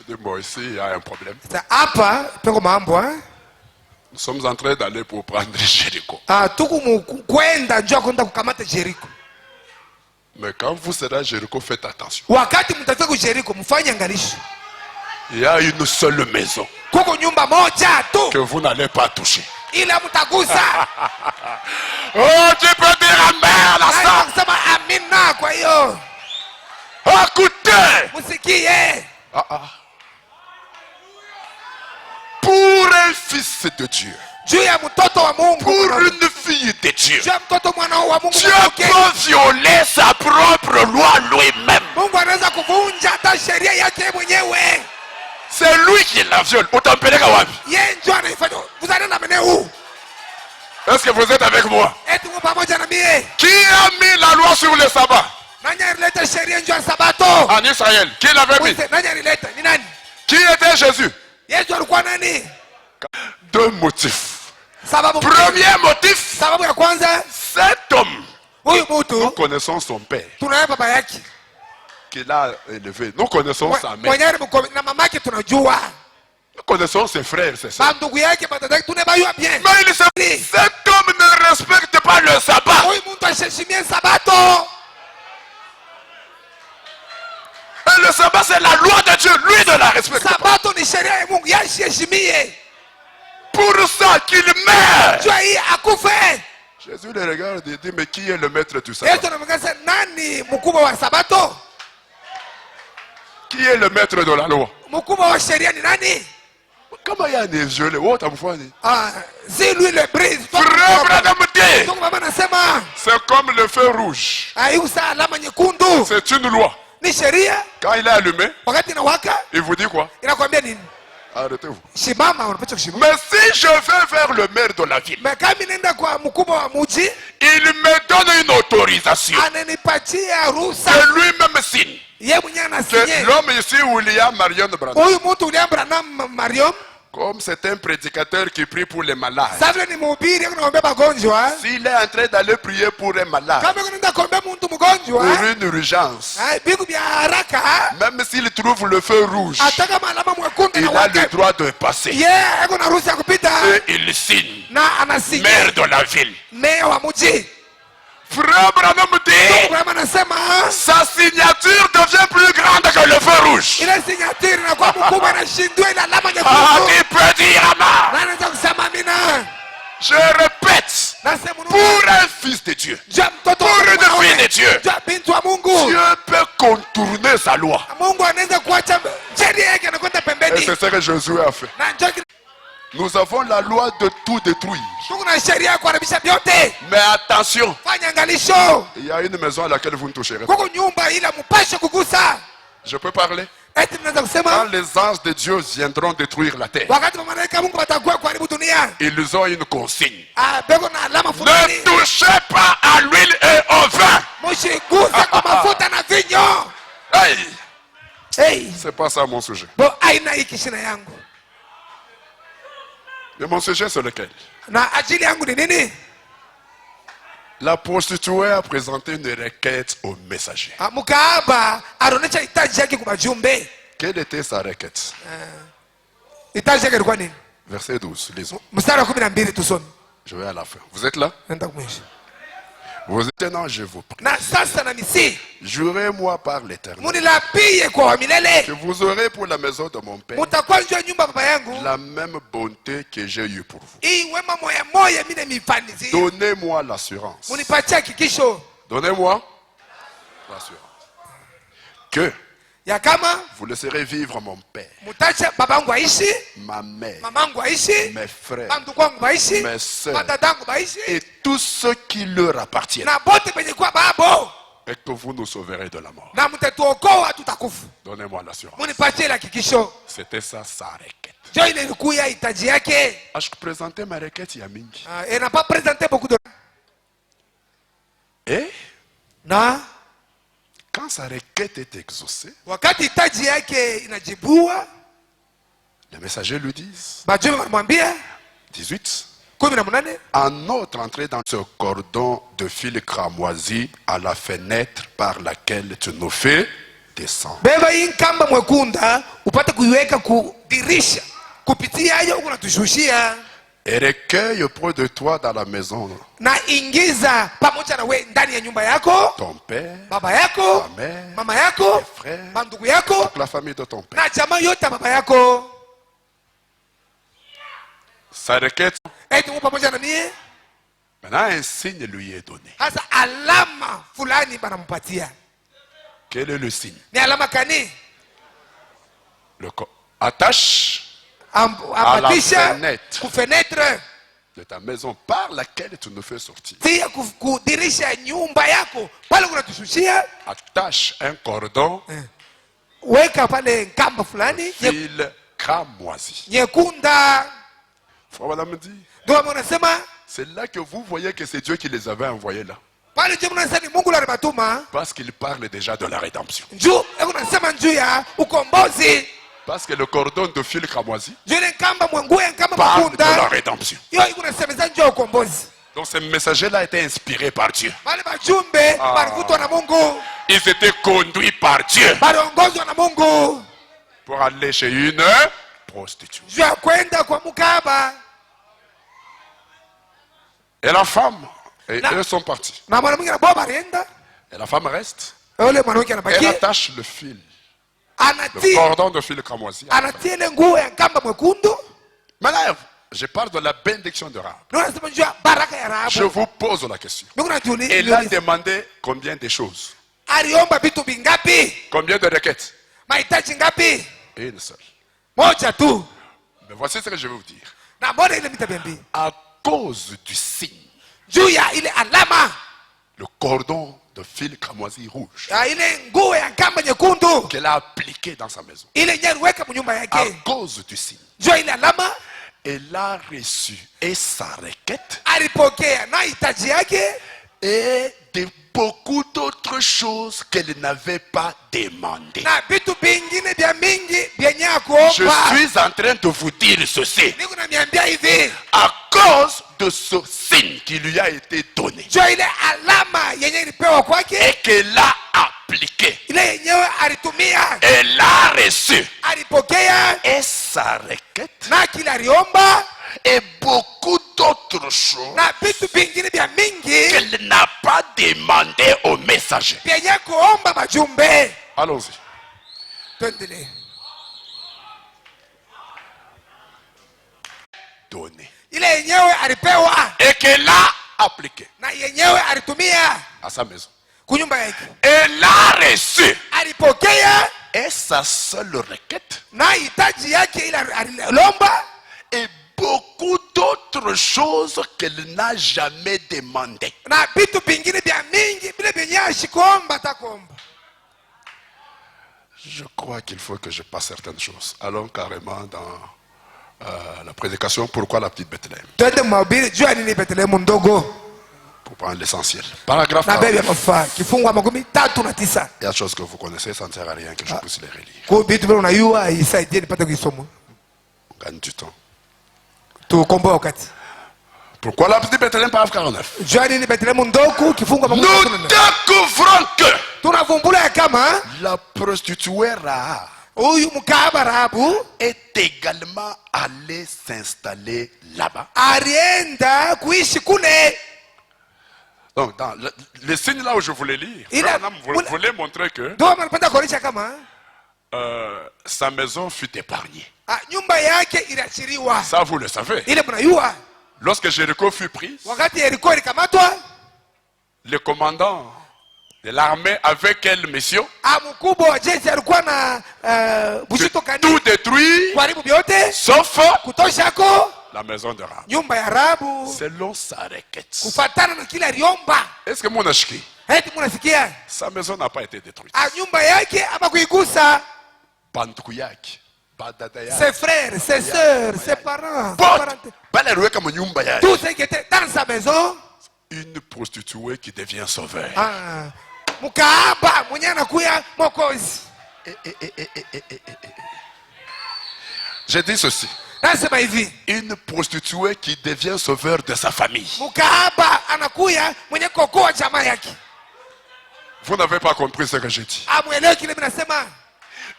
Dis-moi, ici, il y a un problème. Nous sommes en train d'aller pour prendre Jéricho. Mais quand vous serez à Jéricho, faites attention. Il y a une seule maison que vous n'allez pas toucher. Oh, tu peux dire Amen à ça. Écoutez. Musikie. Pour un fils de Dieu. Pour une fille de Dieu. Dieu peut violer sa propre loi lui-même. C'est lui qui la viole. Vous allez l'amener où? Est-ce que vous êtes avec moi? Qui a mis la loi sur le sabbat? En Israël. Qui l'avait mis? Qui était Jésus? Deux motifs. Premier motif, cet homme, nous connaissons son père, qu'il a élevé. Nous connaissons sa mère. Nous connaissons ses frères, ses soeurs. Mais cet homme ne respecte pas le sabbat. Et le sabbat, c'est la loi de Dieu. Lui ne la respecte pas. Pour ça qu'il meurt. Jésus le regarde et dit, mais qui est le maître du sabbat? Qui est le maître de la loi? Comment il y a des yeux? Si lui le brise, c'est comme le feu rouge. C'est une loi. Quand il est allumé, il vous dit quoi? Arrêtez-vous. Mais si je vais vers le maire de la ville, il me donne une autorisation. C'est lui-même signe. L'homme ici, William Marion Branham, comme c'est un prédicateur qui prie pour les malades, s'il est en train d'aller prier pour un malade, pour une urgence, même s'il trouve le feu rouge, il a le droit de passer. Et il signe, maire de la ville. Frère Branham dit, sa signature devient plus grande que le feu rouge. Qui peut dire amen? Je répète, pour un fils de Dieu, pour une fille de Dieu, Dieu peut contourner sa loi. Et c'est ce que Jésus a fait. Nous avons la loi de tout détruire. Mais attention, il y a une maison à laquelle vous ne toucherez pas. Je peux parler? Quand les anges de Dieu viendront détruire la terre, ils ont une consigne. Ne touchez pas à l'huile et au vin. Hey. C'est pas ça mon sujet. Mais mon sujet c'est lequel? La prostituée a présenté une requête au messager. Quelle était sa requête? Verset 12, lisons. Je vais à la fin. Vous êtes là? Vous êtes maintenant, je vous prie. Jurez-moi par l'Éternel que vous aurez pour la maison de mon père la même bonté que j'ai eue pour vous. Donnez-moi l'assurance. Donnez-moi l'assurance que vous laisserez vivre mon père, ma mère, mes frères, mes soeurs et tous ceux qui leur appartiennent, et que vous nous sauverez de la mort. Donnez-moi l'assurance. C'était ça sa requête. Je présentais ma requête Yamingi. Elle n'a pas présenté beaucoup de... Et non. Quand sa requête est exaucée, les messagers lui disent 18. En autre entrée dans ce cordon de fil cramoisi à la fenêtre par laquelle tu nous fais descendre. Et recueille auprès de toi dans la maison ton père, ta mère, tes frères, toute la famille de ton père. Sa requête. Maintenant un signe lui est donné. Quel est le signe? Ni alama kani? Attache à la fenêtre de ta maison par laquelle tu nous fais sortir. Attache un cordon fil cramoisi. Frère madame dit, c'est là que vous voyez que c'est Dieu qui les avait envoyés là. Parce qu'il parle déjà de la rédemption. Parce que le cordon de fil cramoisi parle de la rédemption. Donc ce messager-là a été inspiré par Dieu. Ils étaient conduits par Dieu pour aller chez une prostituée. Et la femme, eux sont partis. Et la femme reste. Elle attache le fil. Le cordon de fil cramoisi. Maintenant, je parle de la bénédiction de Rahab. Je vous pose la question. Elle a demandé combien de choses? Combien de requêtes? Une seule. Mais voici ce que je vais vous dire. À cause du signe, le cordon de fil cramoisi rouge qu'elle a appliqué dans sa maison, à cause du signe, elle a reçu et sa requête et de beaucoup d'autres choses qu'elle n'avait pas demandées. Je suis en train de vous dire ceci. À cause de ce signe qui lui a été donné et qu'elle a appliqué, elle a reçu et sa requête et beaucoup d'autres choses qu'elle n'a pas demandé au messager. Allons-y. Donné. Et qu'elle a appliqué à sa maison. Elle a reçu. Et sa seule requête et beaucoup d'autres choses qu'elle n'a jamais demandées. Je crois qu'il faut que je passe certaines choses. Allons carrément dans la prédication. Pourquoi la petite Bethléem? Pour prendre l'essentiel. Paragraphe 1. Il y a des choses que vous connaissez, ça ne sert à rien que je puisse les relire. On gagne du temps. Pourquoi la petite Bethléem? Paragraphe 49. Nous découvrons que la prostituée Rahab est également allée s'installer là-bas. Donc, dans le signe là où je voulais lire, vous voulez montrer que sa maison fut épargnée. Ça, vous le savez. Lorsque Jéricho fut prise, le commandant de l'armée avait quelle mission? Tout détruit, sauf la maison de Rahab. Selon sa requête. Est-ce que mon achiki? Sa maison n'a pas été détruite. Ses frères, ses soeurs, ses parents, tout ce qui était dans sa maison. Une prostituée qui devient sauveur. J'ai dit ceci. Une prostituée qui devient sauveur de sa famille. Vous n'avez pas compris ce que j'ai dit.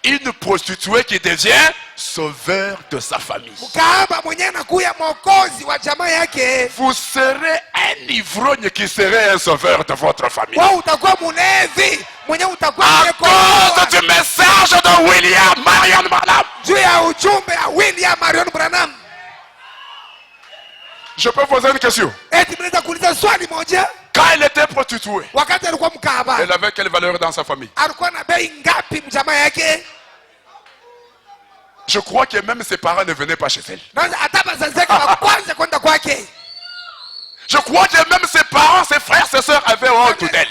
Une prostituée qui devient sauveur de sa famille. Vous serez un ivrogne qui serait un sauveur de votre famille. À cause du message de William Marion Branham. Je peux poser une question. Quand elle était prostituée, prostituée, elle avait quelle valeur dans sa famille? Je crois que même ses parents ne venaient pas chez elle. Je crois que même ses parents, ses frères, ses soeurs avaient honte d'elle.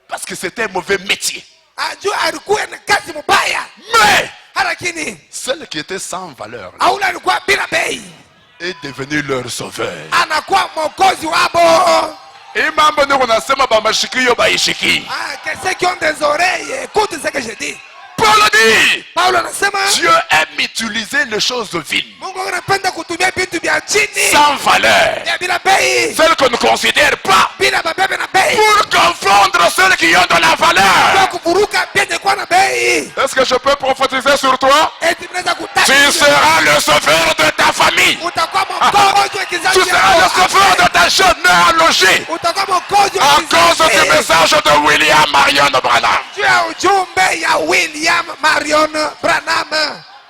Parce que c'était un mauvais métier. Mais celle qui était sans valeur est devenue leur sauveur. Et ceux qui ont des oreilles, écoute ce que je dis. Paul dit, Dieu aime utiliser les choses viles, sans valeur, celles qu'on ne considère pas, pour confondre celles qui ont de la valeur. Est-ce que je peux prophétiser sur toi? Tu seras le sauveur de ta famille. Tu seras le sauveur de ta jeune à loger, à cause du message de William Marion Branham. Marion Branham.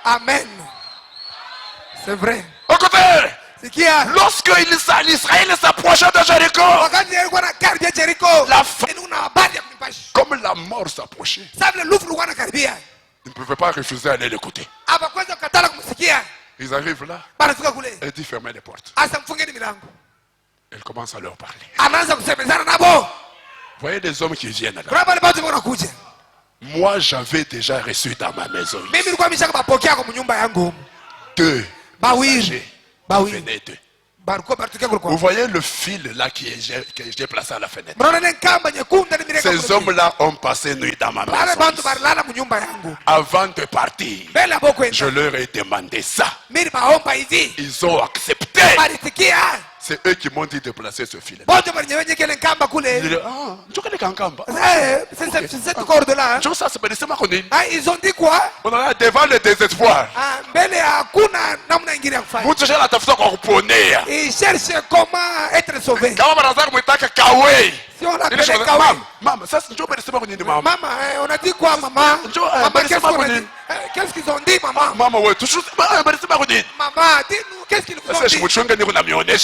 Amen. C'est vrai. Écoutez, lorsque l'Israël s'approchait de Jéricho, comme la mort s'approchait, ils ne pouvaient pas refuser d'aller l'écouter. Ils arrivent là, et dit fermez les portes. Elle commence à leur parler. Vous voyez des hommes qui viennent là. Moi, j'avais déjà reçu dans ma maison deux messagers. Venez d'eux. Vous voyez le fil là que j'ai placé à la fenêtre. Ces hommes-là ont passé nuit dans ma maison. Avant de partir, je leur ai demandé ça. Ils ont accepté. C'est eux qui m'ont dit de placer ce fil. C'est cette corde-là. Ils ont dit quoi? On a devant le désespoir. Ils cherchent comment être sauvés. Si on appelle maman, on a dit quoi, maman? Qu'est-ce qu'ils ont dit, maman? Maman, dis-nous, qu'est-ce qu'ils vous ont dit?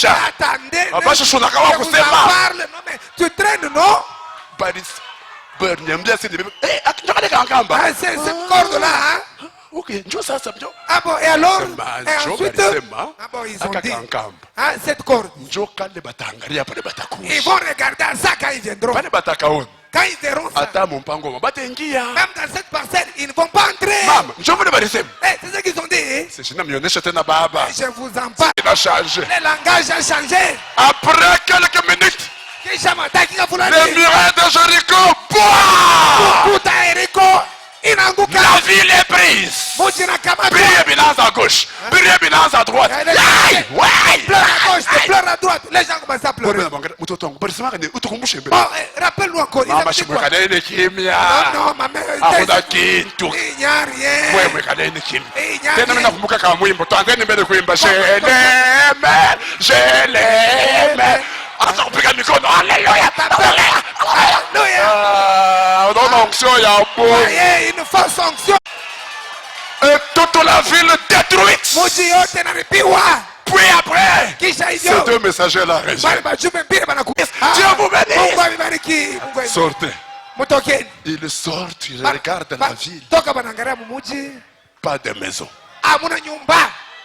Attendez, tu traînes, non? C'est cette corde-là, hein? Ok, ah bon, et alors? Et ensuite, ils ont dit, cette corde. Ils vont regarder ça quand ils viendront. Quand ils verront ça, même dans cette parcelle, ils ne vont pas entrer. C'est ce qu'ils ont dit. Je vous en parle. Le langage a changé. Après quelques minutes, les murailles de Jéricho, la ville est prise. Priez Binance à gauche, priez Binance à droite. Pleure à gauche, pleure à droite. Les gens commencent à pleurer. Rappelle-nous encore. Non, ma mère. Il n'y a rien. Je l'aime. Alléluia. Une fausse onction. Et toute la ville détruite. Puis après, ces deux messagers-là reviennent. Dieu vous bénisse. Sortez. Ils sortent, ils regardent la ville. Pas de maison.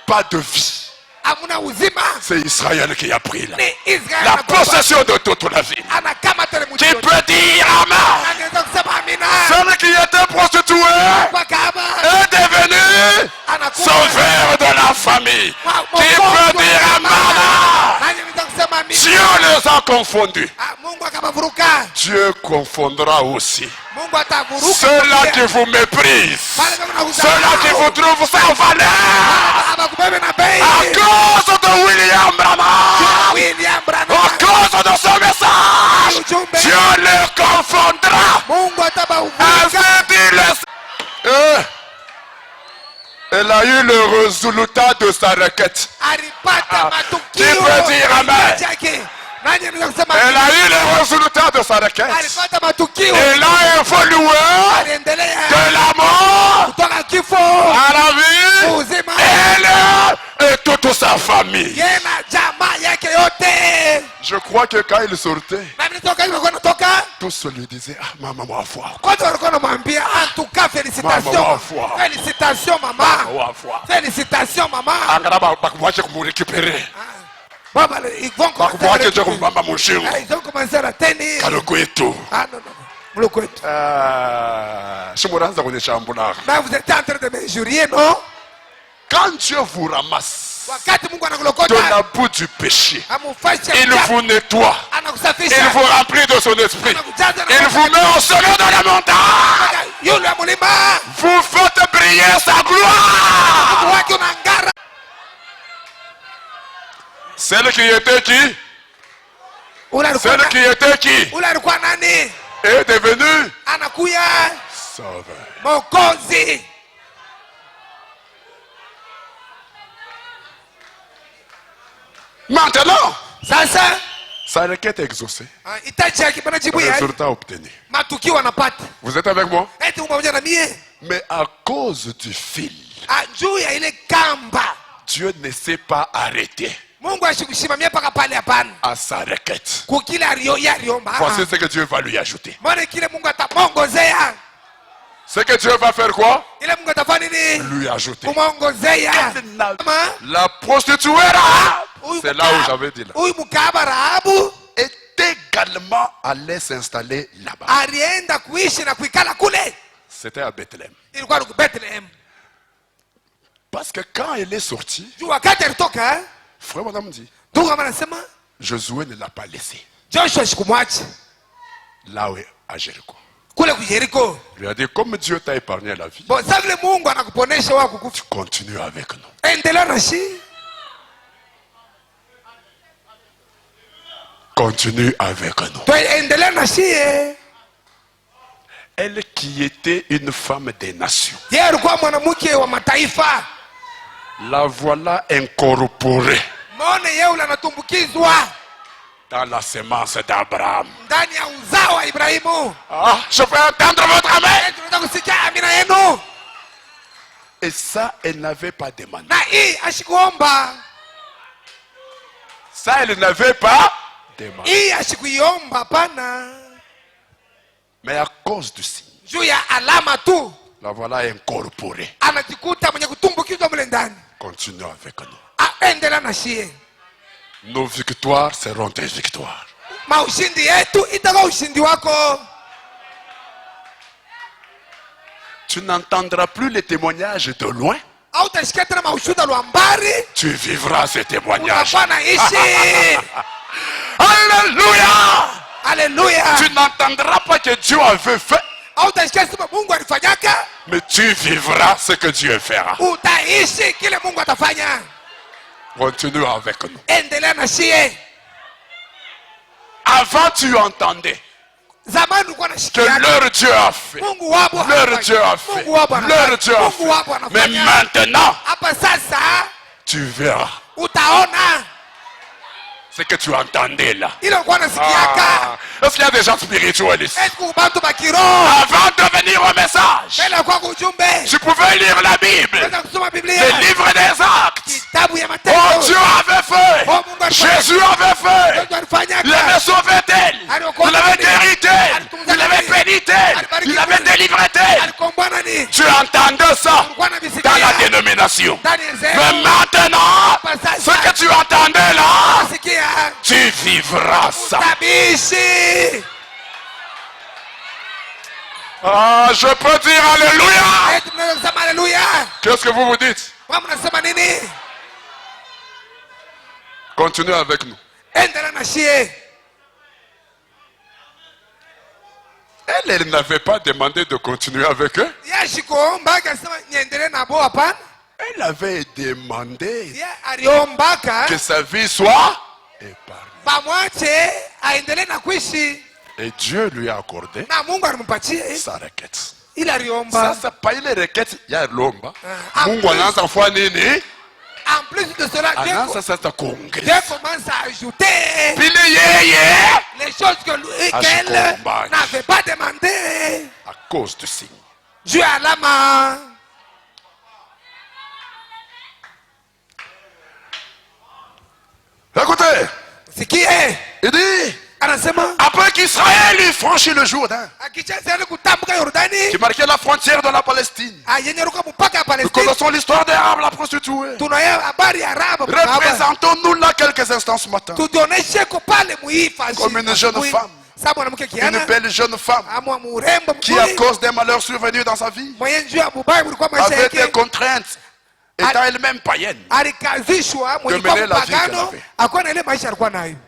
Pas de vie. C'est Israël qui a pris là. La possession de toute la ville. Qui peut dire Amen? Celle qui était prostituée est devenue sauveur de la famille. Qui peut dire Amen? Dieu les a confondus. Dieu confondra aussi ceux-là qui vous méprisent, ceux-là qui vous trouvent sans valeur. À cause de William Branham, à cause de ce message, Dieu les confondra. Elle a eu le résultat de sa requête. Qui peut dire Amen? Elle a eu le résultat de sa requête. Elle a évolué de la mort à la vie. Elle et toute sa famille. Je crois que quand il sortait, tous lui disaient, ah, maman, ma foi. En tout cas, félicitations. Félicitations, maman. Félicitations, maman. Ils vont commencer à tenir. Ah non, non. Mais vous êtes en train de m'injurier, non? Quand Dieu vous ramasse de la boue du péché, il vous nettoie, il vous remplit de son esprit, il vous met au sommet de la montagne, vous faites briller sa gloire. Celle qui était qui? Celle qui était qui? Est devenue sauveur. Maintenant, sa requête est exaucée. Résultat obtenu. Vous êtes avec moi? Mais à cause du fil, Dieu ne s'est pas arrêté à sa requête. Voici ce que Dieu va lui ajouter. Ce que Dieu va faire quoi? Lui ajouter. La prostituée, c'est là où j'avais dit là, est également allée s'installer là-bas. C'était à Bethléem. Parce que quand elle est sortie, frère madame dit, Josué ne l'a pas laissé là où est à Jéricho. Il lui a dit, comme Dieu t'a épargné la vie, tu continues avec nous. Continue avec nous. Elle qui était une femme des nations, la voilà incorporée dans la semence d'Abraham. Ah, je peux entendre votre amen. Et ça, elle n'avait pas demandé. Ça, elle n'avait pas demandé. Mais à cause du signe, la voilà incorporée. Continue avec nous. Nos victoires seront tes victoires. Tu n'entendras plus les témoignages de loin. Tu vivras ces témoignages. Alléluia. Alléluia. Tu n'entendras pas que Dieu avait fait, mais tu vivras ce que Dieu fera. Continue avec nous. Avant tu entendais que leur Dieu a fait, leur Dieu a fait, leur Dieu a fait. Mais maintenant, tu verras ce que tu entendais là. Est-ce qu'il y a des gens spirituels ici? Avant de venir au message, tu pouvais lire la Bible, le livre des actes. Oh, Dieu avait fait, Jésus avait fait, il avait sauvé tel, il avait guéri tel, il avait béni tel, il avait délivré tel. Tu entendais ça dans la dénomination. Mais maintenant, ce que tu entendais là, tu vivras ça. Ah, je peux dire Alléluia. Qu'est-ce que vous vous dites? Continuez avec nous. Elle n'avait pas demandé de continuer avec eux. Elle avait demandé que sa vie soit épargnée. Et Dieu lui a accordé sa requête. Ça, c'est pas une requête. Il y a l'homme. Mungu anaanza kufanya nini? En plus de cela, Dieu commence à ajouter les choses qu'elle n'avait pas demandées. À cause du signe. Dieu a la main. Écoutez. Il dit, après qu'Israël eut franchi le Jourdain, qui marquait la frontière de la Palestine, nous connaissons l'histoire des Arabes, la prostituée. Représentons-nous là quelques instants ce matin, comme une jeune femme, une belle jeune femme, qui à cause des malheurs survenus dans sa vie, avait des contraintes, étant elle-même païenne, de mener la vie qu'elle avait.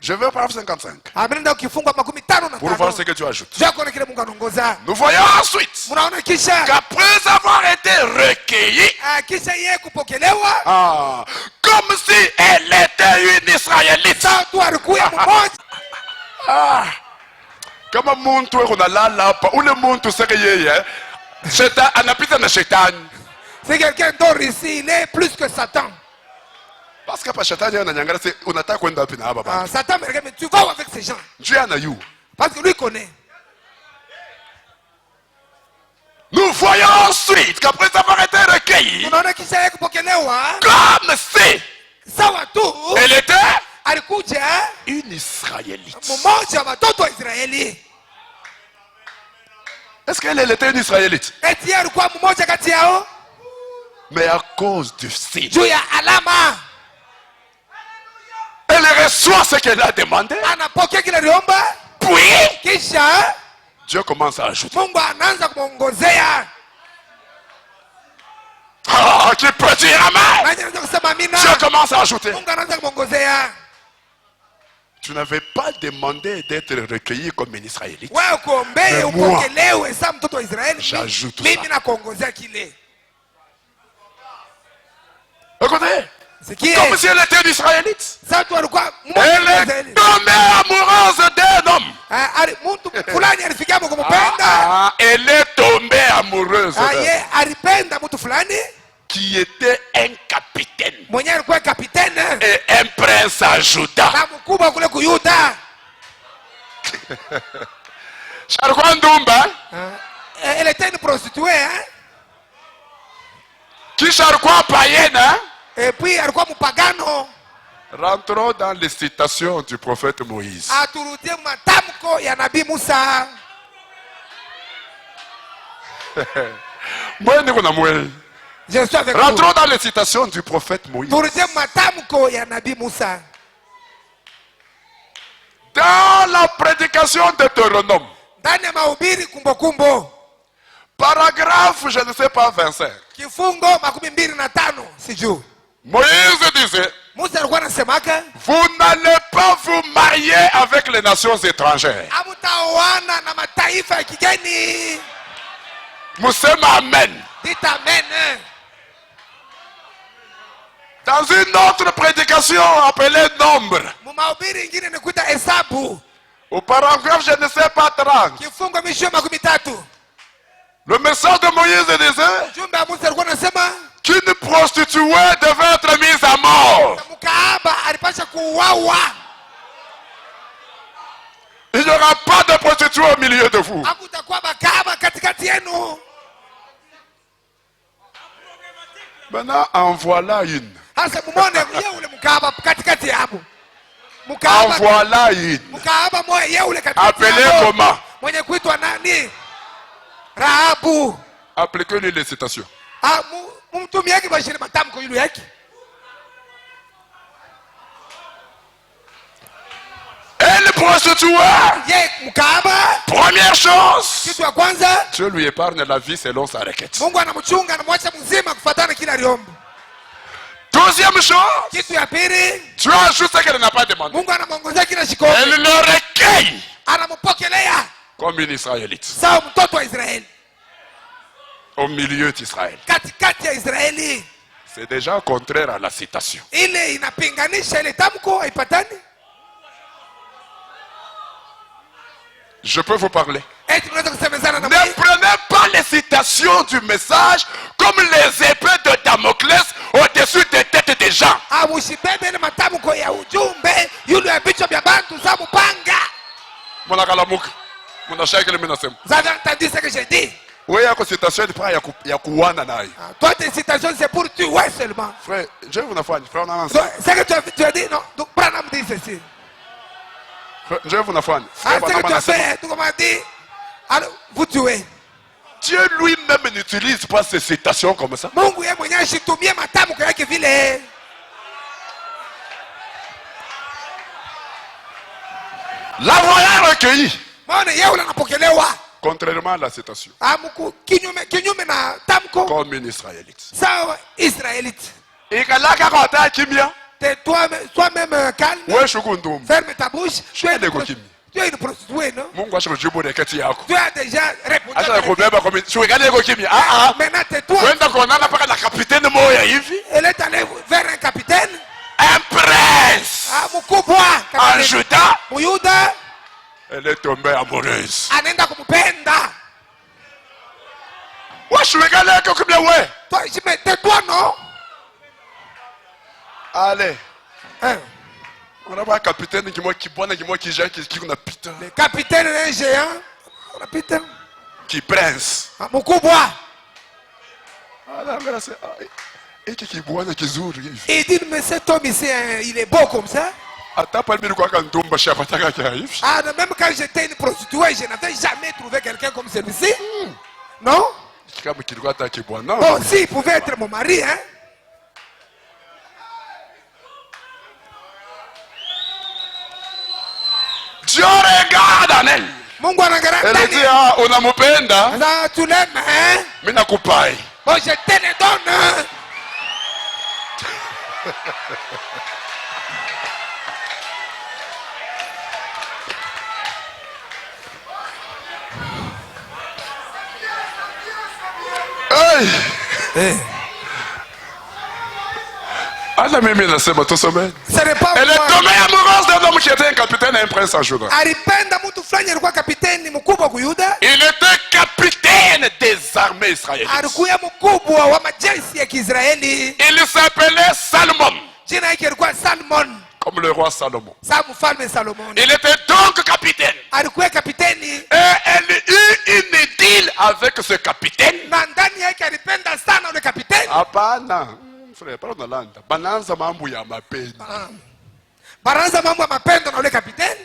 Je vais au paragraphe 55 pour voir ce que tu ajoutes. Nous voyons ensuite qu'après avoir été recueillis, comme si elle était une Israélite, kama muntu unalala hapa, ule muntu sasa yeye shetani anapita na shetani. C'est quelqu'un d'autre ici, il est plus que Satan. Parce que shetani ananyangara, c'est unataka kwenda wapi na hapa baba? Satan me regarde, mais tu vas où avec ces gens? Dieu en a you. Parce que lui connaît. Nous voyons ensuite qu'après avoir été recueillis, comme si elle était une Israélite. Est-ce qu'elle était une Israélite? Mais à cause du signe, elle reçoit ce qu'elle a demandé. Puis Dieu commence à ajouter. Qui peut dire amen? Dieu commence à ajouter. Tu n'avais pas demandé d'être recueilli comme un Israélite. Mais moi, j'ajoute ça. Écoutez, comme si elle était une Israélite. Elle est tombée amoureuse d'un homme. Elle est tombée amoureuse d'un homme qui était un capitaine et un prince à Juda. Elle était une prostituée, hein? Qui charquois païenne, hein? Et puis elle quoi pagano. Rentrons dans les citations du prophète Moïse. Rentrons dans les citations du prophète Moïse. Dans la prédication de Deutéronome, paragraphe, je ne sais pas, 25. Moïse disait, vous n'allez pas vous marier avec les nations étrangères. Moussema amen. Dites amen. Dans une autre prédication appelée Nombre, au paragraphe je ne sais pas 30, le message de Moïse disait qu'une prostituée devait être mise à mort. Il n'y aura pas de prostituée au milieu de vous. Maintenant, en voilà une. En voilà une. Appelée comment? Appliquez-lui les citations. Elle prostituée. Première chose, Dieu lui épargne la vie selon sa requête. Deuxième chose, Dieu ajoute ce qu'elle n'a pas demandé. Elle le recueille comme une Israélite au milieu d'Israël. C'est déjà contraire à la citation. Je peux vous parler. Ne prenez pas les citations du message comme les épées de Damoclès au-dessus des têtes des gens. Vous avez entendu ce que j'ai dit? Oui, citation toi, tes citations, c'est pour tuer seulement. Frère, je vous ce que tu as dit, non. Donc, Branham dit ceci. Je vous n'affaire. Ah, c'est ce que tu as fait, tout comme on dit. Alors, vous tuez. Dieu lui-même n'utilise pas ces citations comme ça. Mungu yeye mwenyewe shitumie matamko yake vile. La voyant recueillie. Maana yeye unapokelewa. Contrairement à la citation. Amuku kinyume na tamko. Comme une israélite. Sawa israélite. Ikalaka kota kimia. Toi-même calme. Wewe shukundum. Ferme ta bouche. Tu es de kimia. Tu es une prostituée, non? Mungu ashajibu reketi yako. Tu as déjà répondu. Acha kubeba comme tu regardes eko kimia. Ah ah. Maintenant tais-toi. Wenda kuonana paka na capitaine moya hivi. Elle est allée vers un capitaine. Un prince. Ah, mkubwa. Un Juda. Muyuda. Elle est tombée amoureuse. Anaenda kumpenda. Wewe shwegale eko kimia wewe. Toi, je me tais-toi, non? Allez. Hein? On a pas un capitaine qui moi qui bonne qui moi qui gère qui on a putain. Le capitaine est un géant. On a putain. Qui prince. Ah, mkubwa. Alors là c'est et qui bonne qui zuri hivi. Il dit mais cet homme ici il est beau comme ça. Ata pas mimi kwa kantumba shapa taka kia hivi. Ah, même quand j'étais une prostituée, je n'avais jamais trouvé quelqu'un comme celui-ci. Non? Kama kilikuwa hata kibwana. Bon, si, il pouvait être mon mari, hein? Dieu regarde en elle. Mungu anaangalia ndani. Elle dit ah, unampenda? Sasa tu l'aimes, hein? Mimi nakupai. Oh, je te le donne. Hey! Eh. Ana mimi nasema tusome. Ce n'est pas Elle est tombée amoureuse d'un homme qui était un capitaine et un prince en Juda. Alipenda mtu fulani alikuwa kapiteni mkubwa kwa Yuda. Il était capitaine des armées israéliennes. Alikuwa mkubwa wa majeshi ya Kiisraeli. Il s'appelait Salomon. Jina yake alikuwa Salmon. Comme le roi Salomon. Mfalme Salomon. Il était donc capitaine. Alikuwa kapiteni. Et elle eut une idylle avec ce capitaine. Na ndani yake alipenda sana yule kapiteni. Hapana. Frère, pas Nalanda. Bananza mambo ya mapendo. Baranza mambo ya mapendo na yule kapiteni.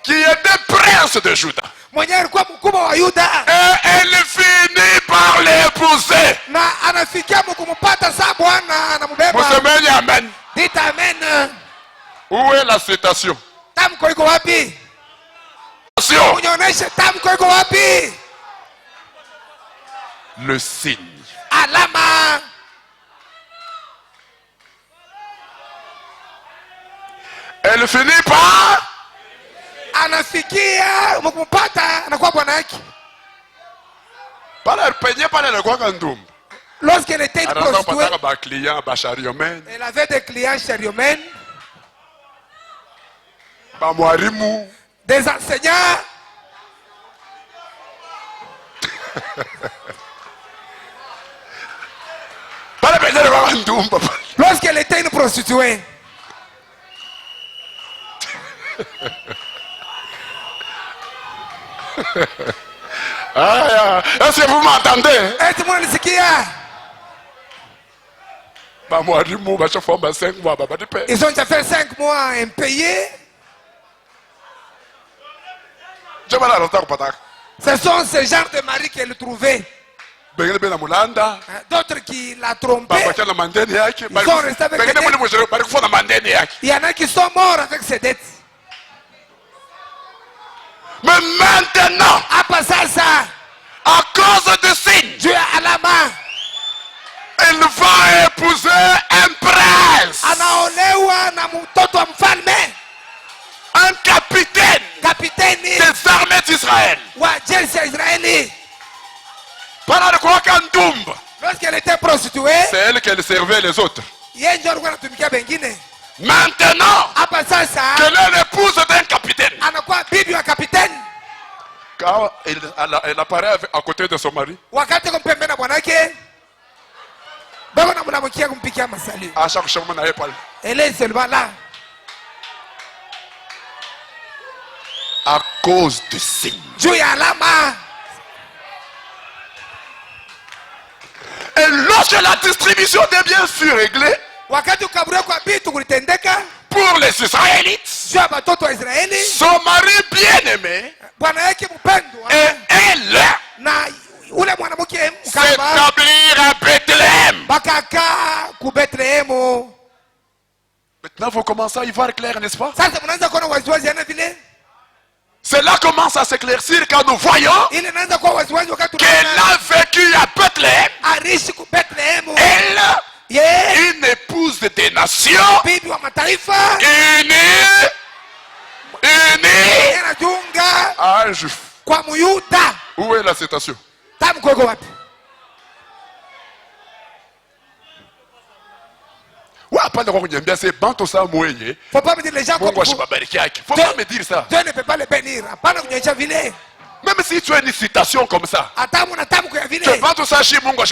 Qui était prince de Juda. Mwenyewe alikuwa mkubwa wa Yuda. Et elle finit par l'épouser. Na anafikia kumpata saa Bwana anambeba. Msemeni amen. Dites amen. Où est la citation? Tamko iko wapi? Citation. Unionyeshe tamko iko wapi? Le signe. Alama. Elle finit par anafikia kumpata anakuwa bwana yake. Pale penye pale alikuwa kandumba. Lorsqu'elle était une prostituée, elle avait des clients chariomènes, des enseignants. Lorsqu'elle était une prostituée, est-ce que vous m'entendez? Est-ce que vous m'entendez? Ils ont déjà fait 5 mois impayés. Ce sont ces genres de maris qu'elle trouvait. D'autres qui la trompaient. Ils sont restés avec ses dettes. Il y en a qui sont morts avec ses dettes. Mais maintenant, à cause de signes, Dieu a la main. Elle va épouser un prince. Un capitaine des armées d'Israël. Lorsqu'elle était prostituée, c'est elle qui servait les autres. Maintenant qu'elle est l'épouse d'un capitaine, quand elle apparaît à côté de son mari, à chaque chemin n'avait pas. Elle est seulement là. À cause du signe. Et lorsque la distribution des biens fut réglée, pour les Israélites, son mari bien-aimé, et elle s'établir à Bethléem. Maintenant, vous commencez à y voir clair, n'est-ce pas? Cela commence à s'éclaircir quand nous voyons qu'elle a vécu à Bethléem. Elle, une épouse des nations, unie à un juif. Où est la citation? Ouais, pas de c'est banto ça mouillé. Faut pas me dire les gens comme vous. Faut pas me dire ça. Dieu ne peut pas le bénir. Même si tu as une citation comme ça, tu banto ça chez Mungu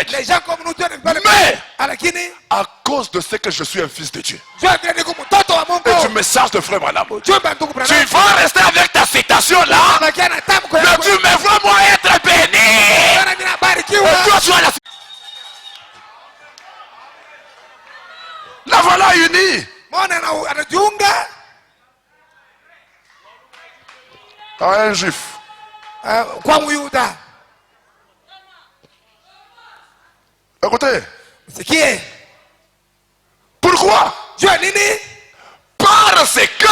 les gens comme nous, Dieu ne peut pas le bénir. Mais à cause de ce que je suis un fils de Dieu, et du message de frère Branham, tu vas rester avec ta citation là, mais tu me vois moi être béni. Et toi tu as la citation. La voilà unie à un juif. Écoutez. C'est qui est? Pourquoi? Parce que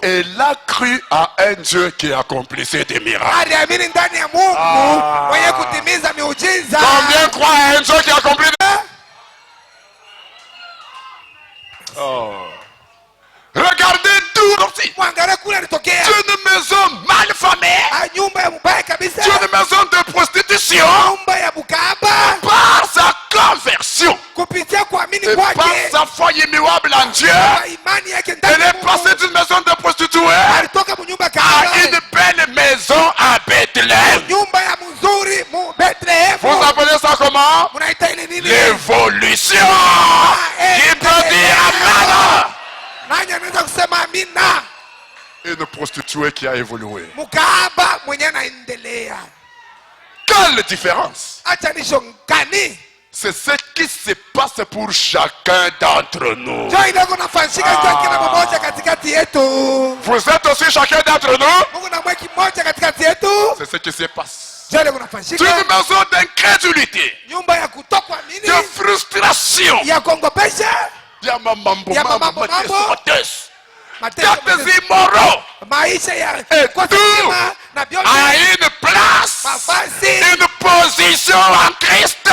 elle a cru à un Dieu qui accomplissait des miracles. Combien croient à un Dieu qui accomplit des miracles? Oh. Regardez d'où sorti. D'une maison mal famée, d'une maison de prostitution, par sa conversion et par sa foi immuable en Dieu, elle est passée d'une maison de prostituée à une belle maison à Bethléem. Vous appelez ça comment? L'évolution. Qui peut dire Amen? Une prostituée qui a évolué. Quelle différence? C'est ce qui se passe pour chacun d'entre nous. Vous êtes aussi chacun d'entre nous. C'est ce qui se passe. C'est une maison d'incrédulité, de frustration. Il y a des immoraux. Et tout a une place, une position en Christ.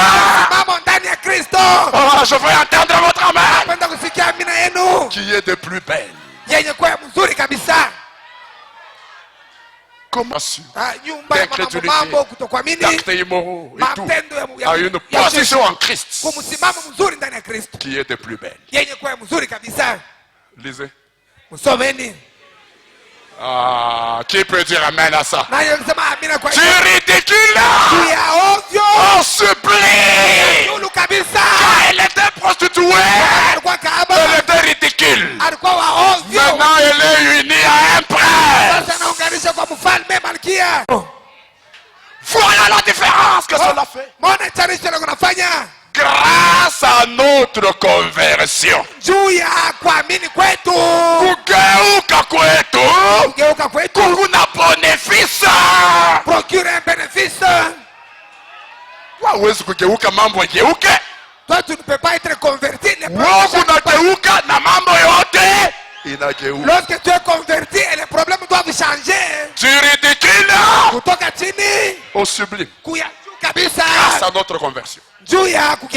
Oh, je veux entendre votre amen. Qui est de plus belle. Comment su d'incrédulité, d'actes immoraux et tout a une position en Christ qui est de plus belle. Lisez. Ah, qui peut dire amen à ça? Tu ridicules. On supplie. Quand elle était prostituée, elle était ridicule. Maintenant elle est unie à un prince. Voilà la différence que cela fait. Grâce à notre conversion. Kugeuka kwetu kuna benefice. Procure un bénéfice. Wawezi kugeuka mambo yageuke. Toi tu ne peux pas être converti. Unageuka na mambo yote inageuka. Lorsque tu es converti et les problèmes doivent changer. Tu ridicules. Kutoka chini au sublime. Kabisa. Grâce à notre conversion. Et avez-vous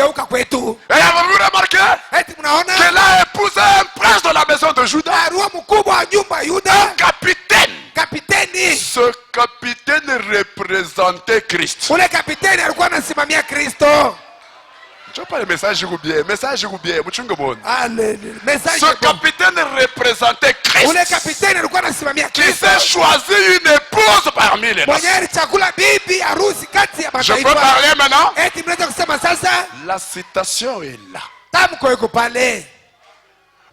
remarqué qu'elle a épousé un prince de la maison de Juda? Un capitaine. Ce capitaine représentait Christ. Je n'ai pas le message bien. Ce capitaine représentait Christ. Qui s'est choisi une épouse parmi les nations. Je peux parler maintenant? La citation est là.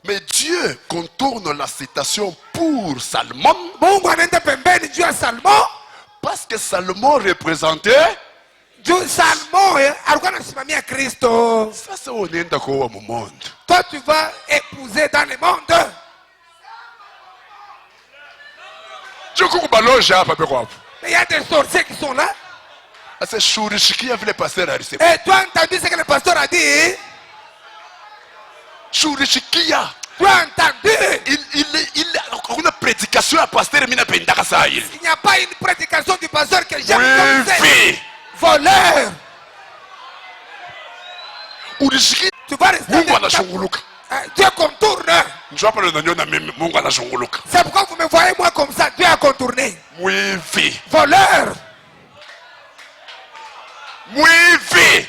Mais Dieu contourne la citation pour Salomon. Parce que Salomon représentait Salomon alikuwa anasimamia Kristo. Sasa unaenda kwa monde. Toi tu vas épouser dans le monde. il y a des sorciers qui sont là. Et tu as entendu ce que le pasteur a dit? Tu as entendu? Il une prédication à pasteur il n'y a pas une prédication du pasteur que j'aime comme ça. Voleur. Tu vas rester. Dieu contourne. C'est pourquoi vous me voyez moi comme ça. Dieu a contourné. Voleur.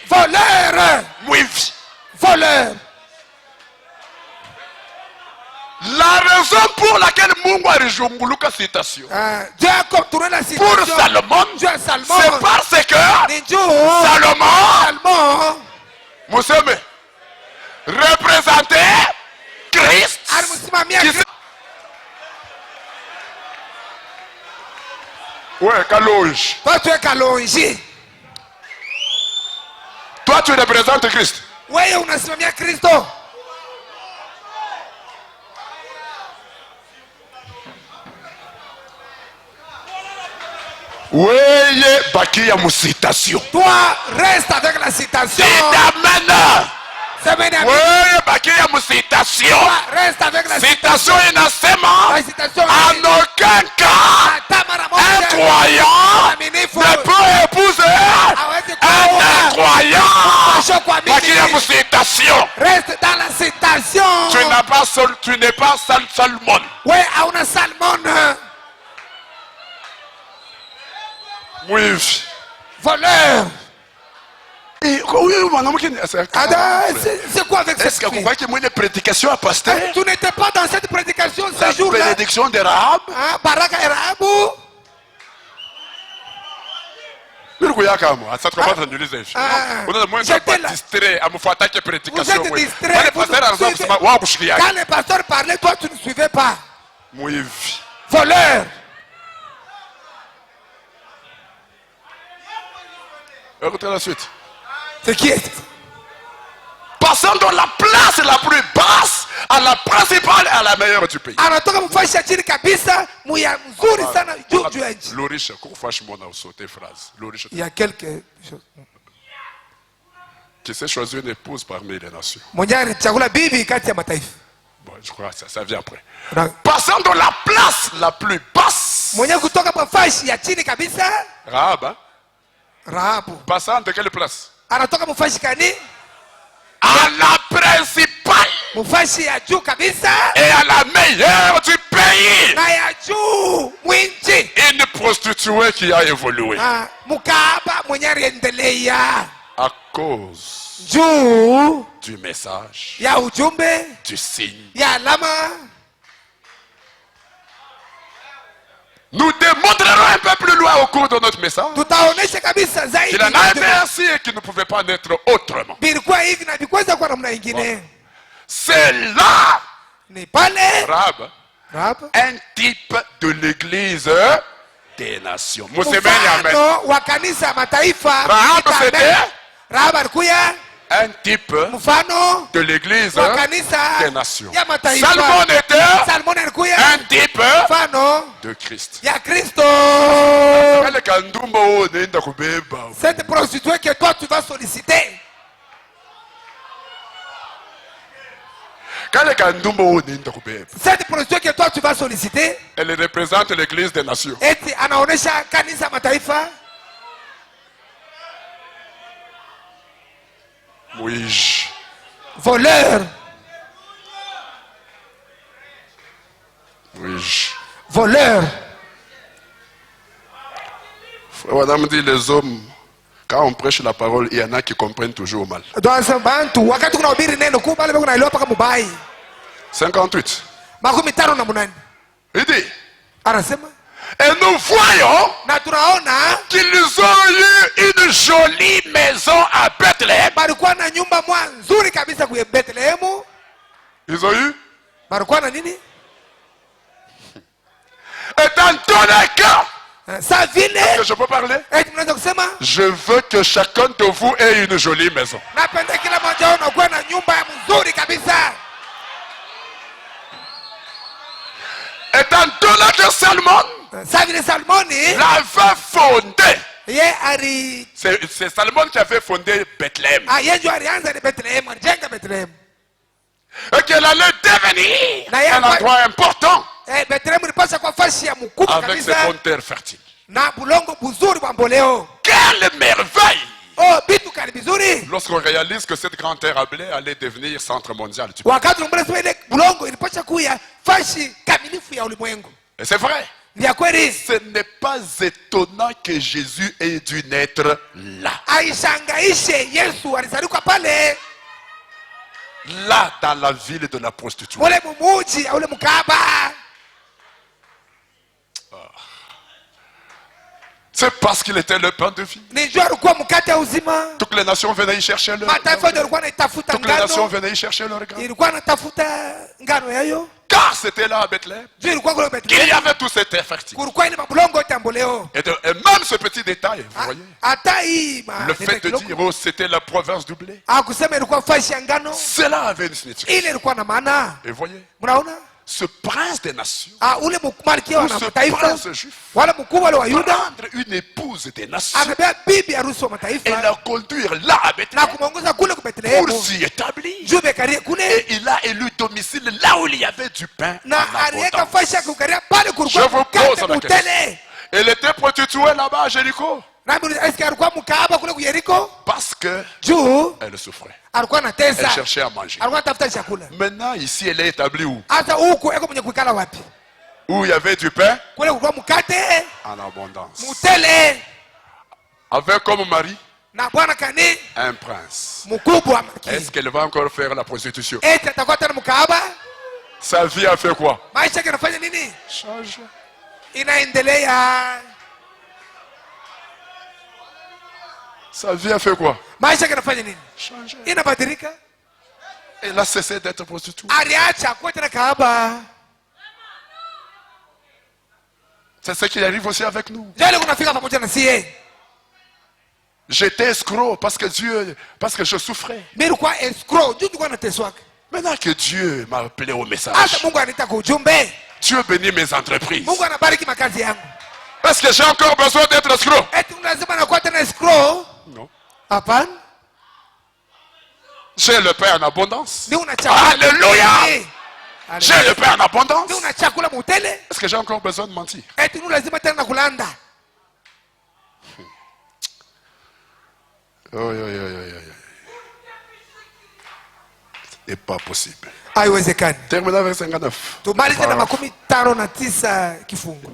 Voleur. Voleur. La raison pour laquelle Mungu alijunguluka citation Dieu a contourné la citation pour Salomon, c'est parce que Salomon Museme représentait Christ. Ouais, Kalonji. Toi tu es Kalonji. Toi tu représentes Christ. Ouais, unasimamia Kristo. Weye bakia mu citation. Toi reste avec la citation. Weye bakia mu citation. Toi reste avec la citation inasema en aucun cas un croyant ne peut épouser un incroyant. Bakia mu citation. Reste dans la citation. Tu n'es pas Salmon. Ouais, auna Salmon. Oui. Voleur. C'est quoi avec cette Est-ce que vous voyez que moi une prédication à pasteur? Tu n'étais pas dans cette prédication ce jour-là. La bénédiction de Rahab. Baraka et Rahabu. Vous êtes distrait. Quand le pasteur parlait, toi tu ne suivais pas. Voleur. Écoutez la suite. C'est qui est? Passant dans la place la plus basse à la principale et à la meilleure du pays. Il y a quelque chose. Qui s'est choisi une épouse parmi les nations. Bon, je crois que ça vient après. Passant dans la place la plus basse. Rahab, Rahabu. Passant de quelle place? Anatoka mufashi kani? À la principale. Mufashi ya juu kabisa. Et à la meilleure du pays. Na ya juu mwinchi. Une prostituée qui a évolué. Mukaba mwenye aliendelea. À cause juu du message. Ya ujumbe. Du signe. Ya alama. Nous démontrerons un peu plus loin au cours de notre message qu'il en a été ainsi et qu'il ne pouvait pas naître autrement. C'est là Rahab, un type de l'église des nations. Rahab, c'était un type de l'église des nations. Salmon était un type de Christ. Cette prostituée que toi tu vas solliciter. Cette prostituée que toi tu vas solliciter. Elle représente l'église des nations. Oui. Voleur. Oui. Voleur. Madame dit les hommes, quand on prêche la parole, il y en a qui comprennent toujours mal. 58. Il dit. Et nous voyons qu'ils ont eu une jolie maison à Bethléem. Ils ont eu. Et dans tous les cas, est-ce que je peux parler? Je veux que chacun de vous ait une jolie maison. Et dans tous les cas, Salmon l'avait fondé. C'est Salomon qui avait fondé Bethléem. Et qu'elle allait devenir un endroit important avec ses bonnes terres fertiles. Quelle merveille! Lorsqu'on réalise que cette grande terre à blé allait devenir centre mondial du monde. Et c'est vrai. Ce n'est pas étonnant que Jésus ait dû naître là. Là, dans la ville de la prostituée. C'est parce qu'il était le pain de vie. Toutes les nations venaient y chercher leur Toutes les nations venaient y chercher leur grain. Car c'était là à Bethléem qu'il y avait tous ces terres fertiles. Et même ce petit détail, vous voyez, le fait de dire oh, c'était la province du blé, cela avait une signification. Et voyez, ce prince des nations, ce prince juif, prendre une épouse des nations et la conduire là à Bethléem pour s'y établir. Et il a élu domicile là où il y avait du pain en abondance. Je vous pose la question. Elle était prostituée là-bas à Jéricho parce que elle souffrait. Elle cherchait à manger. Maintenant, ici, elle est établie où? Où il y avait du pain en abondance. Avec comme mari un prince. Est-ce qu'elle va encore faire la prostitution? Sa vie a fait quoi? Change. Sa vie a fait quoi? Changer. Elle a cessé d'être prostituée. C'est ce qui arrive aussi avec nous. J'étais escroc parce que je souffrais. Maintenant que Dieu m'a appelé au message, Dieu bénit mes entreprises. Est-ce que j'ai encore besoin d'être escroc? Non. J'ai le pain en abondance. Alléluia. J'ai le pain en abondance. Est-ce que j'ai encore besoin de mentir? C'est pas possible. Terminons avec 59.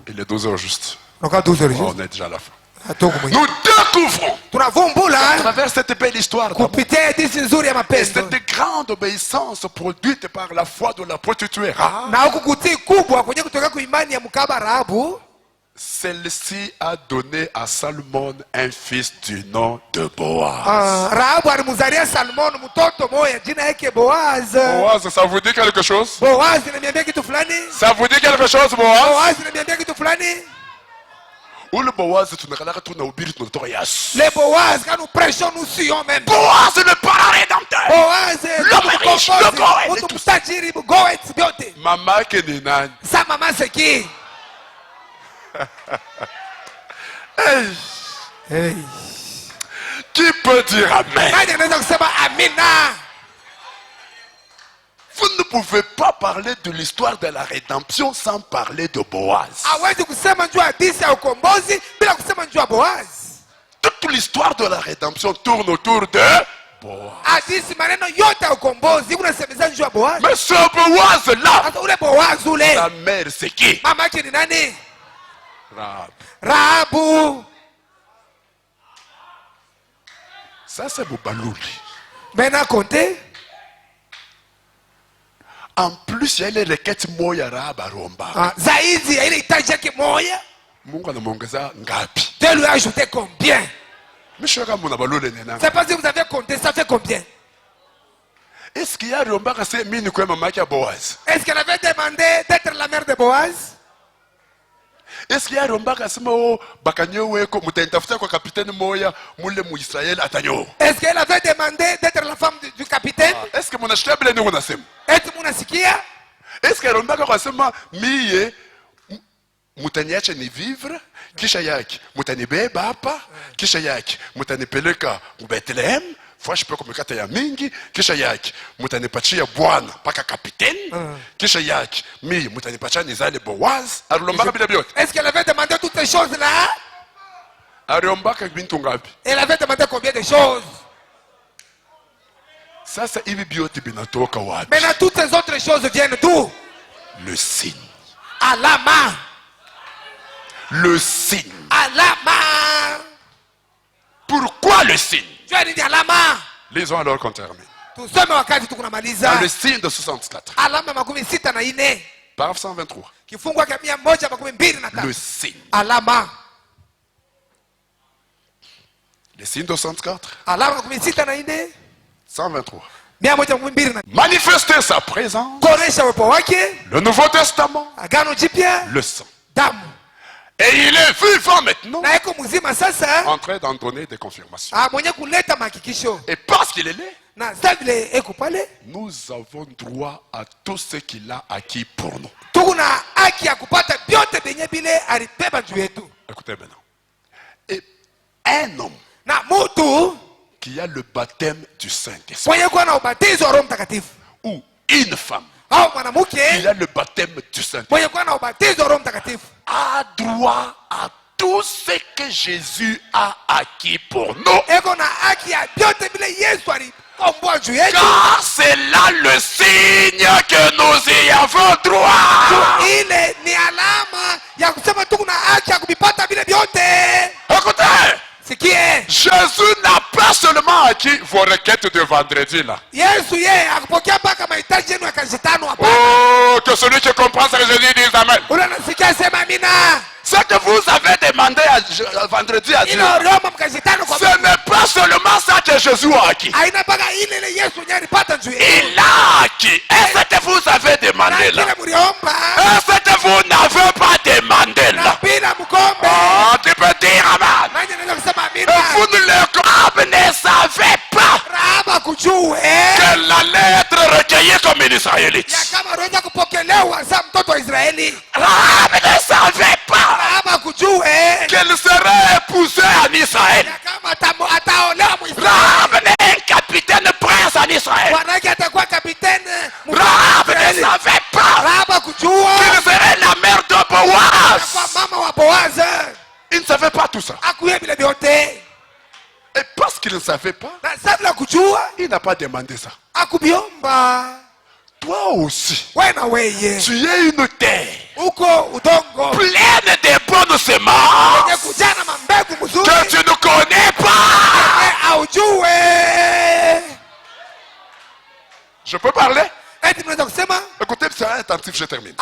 Il est 12 heures juste. On est déjà à la fin. Nous découvrons à travers cette belle histoire et cette grande obéissance produite par la foi de la prostituée celle-ci a donné à Salmon un fils du nom de Boaz. Boaz, ça vous dit quelque chose? Ça vous dit quelque chose, Boaz? Ou le Boaz, tu le Boaz, quand nous prêchons, nous suivons même. Boaz, le parent rédempteur. Boaz, l'homme riche, le Goël. Maman, Keninani. Sa maman, c'est qui? Hey. Qui peut dire Amen? Vous ne pouvez pas parler de l'histoire de la rédemption sans parler de Boaz. Toute l'histoire de la rédemption tourne autour de Boaz. Mais ce Boaz-là, sa mère, c'est qui? Rahab. Ça, c'est Boubalouli. Maintenant, comptez. En plus, il y a les requêtes moya Rahab aromba. Zaidi, il y a les tajas qui moya. Mungu anamuongeza ngapi? Dieu lui a ajouté combien? C'est pas si vous avez compté, ça fait combien? Est-ce qu'il y a Romba qui s'est mis comme maman qui a Boaz? Est-ce qu'elle avait demandé d'être la mère de Boaz? Est-ce qu'il y a Romba qui s'est mis bakanyo eko mutaitafuta kwa capitaine moya mule mu Israël atanyo? Est-ce qu'elle avait demandé d'être la femme du capitaine? Est-ce que mon acheteur ni unasema? Est-ce que mon asikia? Est-ce que Romba qui s'est mis miye mutaniache ni vivre, kisha yake mutanibeba hapa, kisha yake mutanipeleka Bethlehem, fwashi peko mikate ya mingi, kisha yake mutanipatia bwana paka kapiteni, kisha yake mi mutanipatia nizale Boaz. Arulombaka bila biote. Est-ce qu'elle avait demandé toutes ces choses là? Arulombaka bintu ngapi? Elle avait demandé combien de choses? Sasa hivi biote binatoka wapi? Maintenant toutes ces autres choses viennent d'où? Le signe. Alama. Le signe. Alama. Pourquoi le signe? Dieu dit alama. Lisons alors qu'on termine. Tusome wakati tukunamaliza. Dans le signe de 64. Alama 64. Paragraphe 123. Kifungwa cha 125. Le signe. Alama. Le signe de 64. Alama 64. 123. Manifester sa présence. Le Nouveau Testament. Le sang. Et il est vivant maintenant. En train d'en donner des confirmations. Et parce qu'il est là, nous avons droit à tout ce qu'il a acquis pour nous. Écoutez maintenant. Et un homme qui a le baptême du Saint-Esprit, ou une femme qui a le baptême du Saint-Esprit, a droit à tout ce que Jésus a acquis pour nous. Car c'est là le signe que nous y avons droit. Écoutez, Jésus n'a pas seulement acquis vos requêtes de vendredi là. Oh, que celui qui comprend ce que Jésus dit amen. Ce que vous avez demandé à vendredi à Dieu, ce n'est pas seulement ça que Jésus a acquis. Il a acquis. Est-ce que vous avez demandé là? Est-ce que vous n'avez pas demandé là? Oh, tu peux dire amen. Et vous ne savez pas qu'elle allait être recueillie comme une Israélite. Rahab ne savait pas qu'elle serait épousée en Israël. Rahab n'est un capitaine prince en Israël. Rahab ne savait pas qu'elle serait la mère de Boaz. Il ne savait pas tout ça. Et parce qu'il ne savait pas, il n'a pas demandé ça. Toi aussi, tu es une terre pleine de bonnes semences que tu ne connais pas. Je peux parler? Écoutez, c'est attentif, je termine.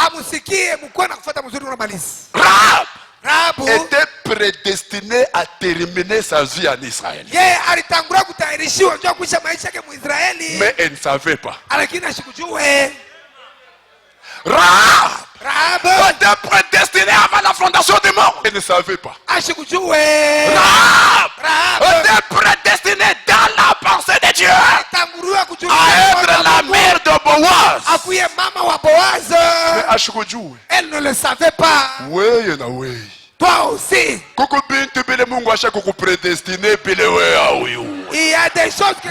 Rahab était prédestiné à terminer sa vie en Israël. Mais elle ne savait pas. Rahab était prédestiné avant la fondation du monde. Elle ne savait pas. Rahab était prédestiné dans la pensée de Dieu à être la mère de Boaz. Mais elle ne le savait pas. Toi aussi. Il y a des choses que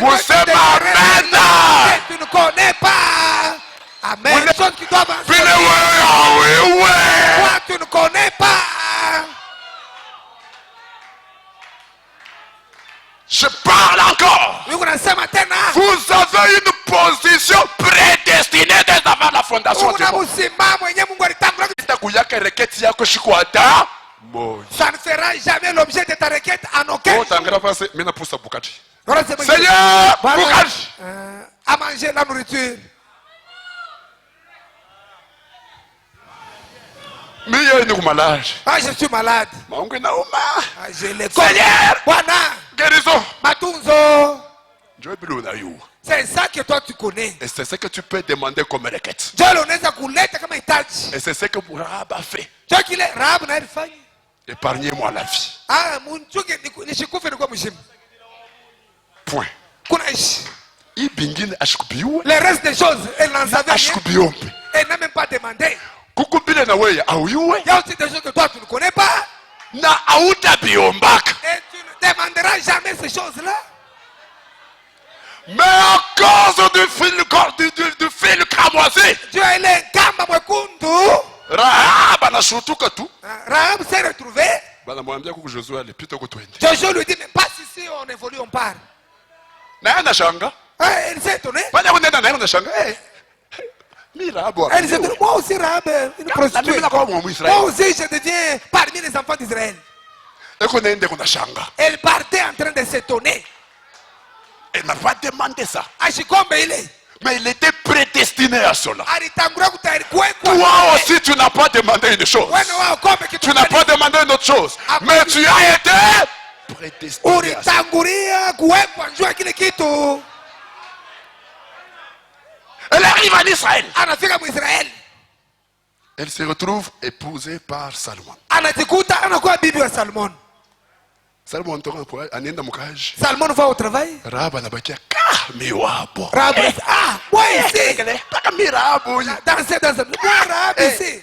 tu ne connais pas. Amen. Des choses qui doivent toi tu ne connais pas. Je parle encore. Vous avez une position prédestinée dès avant la fondation du monde. Ça ne fera jamais l'objet de ta requête en aucun Seigneur, à manger la nourriture. Ah, je suis malade. Ah, je l'ai Seigneur, guérison. Matunzo. C'est ça que toi tu connais. Et c'est ce que tu peux demander comme requête. Et c'est ce que Rahab a fait. Épargnez-moi la vie. Point. Les restes des choses, elle n'en savait rien. Elle n'a même pas demandé. vingine na wewe auyue. Il y a aussi des choses que toi tu ne connais pas. Na autabiombaka. Et tu ne demanderas jamais ces choses-là. Mais à cause du fil cramoisi, Dieu il est kamba mwekundu. Rahab anashutuka tu. Rahab s'est retrouvé. Banamwambia kuku Josué alipita huko twende. Josué lui dit mais pas ici on évolue on part. Na anashanga. Il s'est étonné. Bana kunenda na anashanga. Mi Rahab. Elle s'est étonné. Moi aussi Rahab une prostituée. Moi aussi je deviens parmi les enfants d'Israël. Elle partait en train de s'étonner. Elle n'a pas demandé ça. Mais il était prédestiné à cela. Toi aussi, tu n'as pas demandé une chose. Tu n'as pas demandé une autre chose. Mais tu as été prédestiné à cela. Elle arrive en Israël. Elle se retrouve épousée par Salomon. Salomon va au travail. Rahab anabakia miwabo. Rahab moi ici. Danser moi Rahab ici.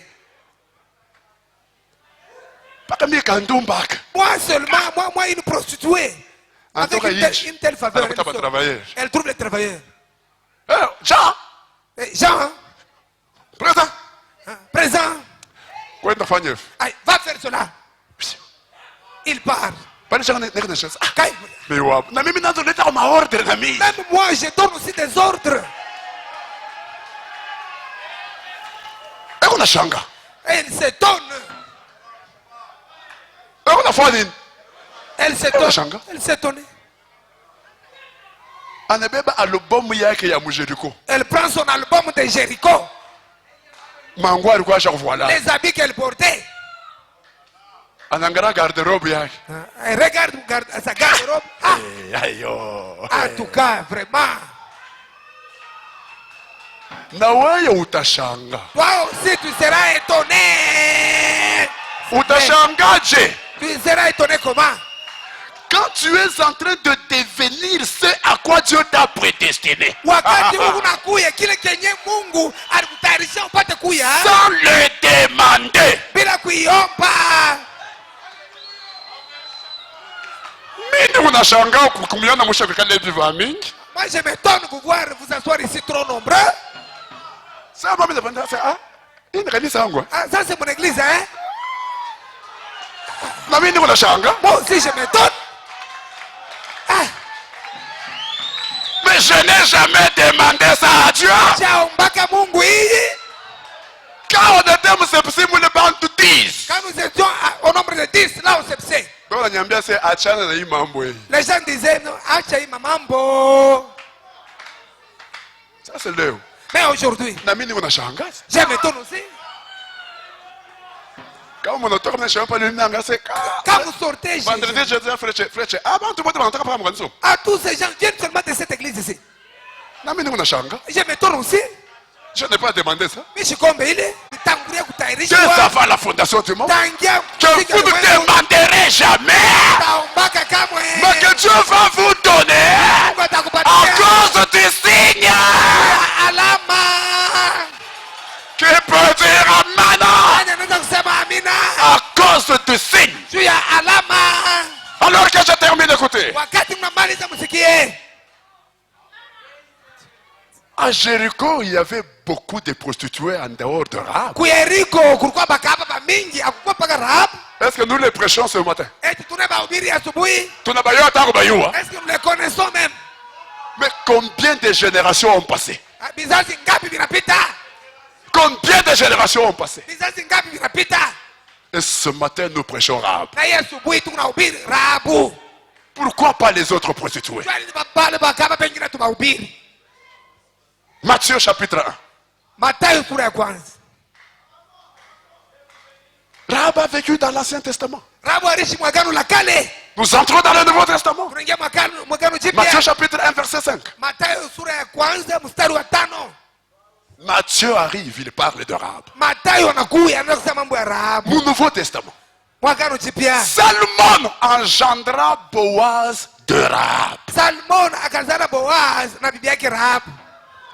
Moi seulement, moi une prostituée. Avec une telle faveur. Elle trouve les travailleurs. Jean. Jean. Présent. Présent. Va faire cela. Il part. Même moi, je donne aussi des ordres. Et il s'étonne. Elle s'étonne. Elle s'étonne. Elle prend son album de Jéricho. Les habits qu'elle portait. Elle regarde sa garde-robe. En tout cas, vraiment. Toi aussi, tu seras étonné. Tu seras étonné comment? Quand tu es en train de devenir ce à quoi Dieu t'a prédestiné. Sans le demander. Moi je m'étonne de vous voir vous asseoir ici trop nombreux. Ça c'est mon église, hein? Moi aussi je m'étonne. Mais je n'ai jamais demandé ça à Dieu. Quand on était au 10. Quand nous étions au nombre de 10, là au Sepsé. Les gens disaient, non, Achaï mamambo. Ça c'est l'heure. Mais aujourd'hui, je m'étonne aussi. Quand vous sortez, à tous ces gens viennent seulement de cette église ici. Je m'étonne aussi. Je n'ai pas demandé ça. Mais je comprends, il est. Dieu savait la fondation du monde. Que vous ne demanderez jamais. Mais que Dieu va vous donner à cause des signes. Qui peut dire Amen? À cause des signes. Alors que je termine d'écouter. À Jéricho, il y avait beaucoup de prostituées en dehors de Rahab. Est-ce que nous les prêchons ce matin? Est-ce que nous les connaissons même? Mais combien de générations ont passé? Combien de générations ont passé? Et ce matin, nous prêchons Rahab. Pourquoi pas les autres prostituées? Matthieu chapitre 1. Rahab a vécu dans l'Ancien Testament. Nous entrons dans le Nouveau Testament. Matthieu chapitre 1 verset 5. Matthieu arrive, il parle de Rahab. Au Nouveau Testament. Salmon engendra Boaz de Rahab.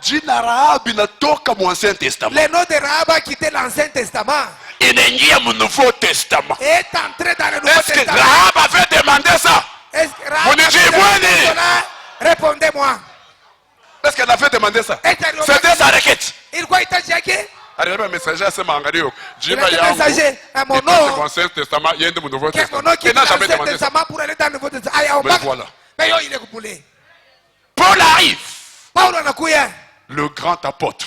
Jina Rahab inatoka mu Ancien Testament. Le nom de Rahab a quitté l'Ancien Testament. Inaingia mu Nouveau Testament. Est entré dans le Nouveau Testament. Est-ce que Rahab avait demandé ça? Est-ce que Rahab avait demandé cela? Répondez-moi. Est-ce qu'elle avait demandé ça? C'était sa requête. Il quoi il t'a dit? Arrivé un messager à ce mangario. Il a dit messager à mon nom. Mon Ancien Testament, il y a un Nouveau Testament. Il n'a jamais demandé ça. Pour aller dans le Nouveau Testament. Mais voilà. Mais il est coupé. Paul arrive. Paul anakuya. Le grand apôtre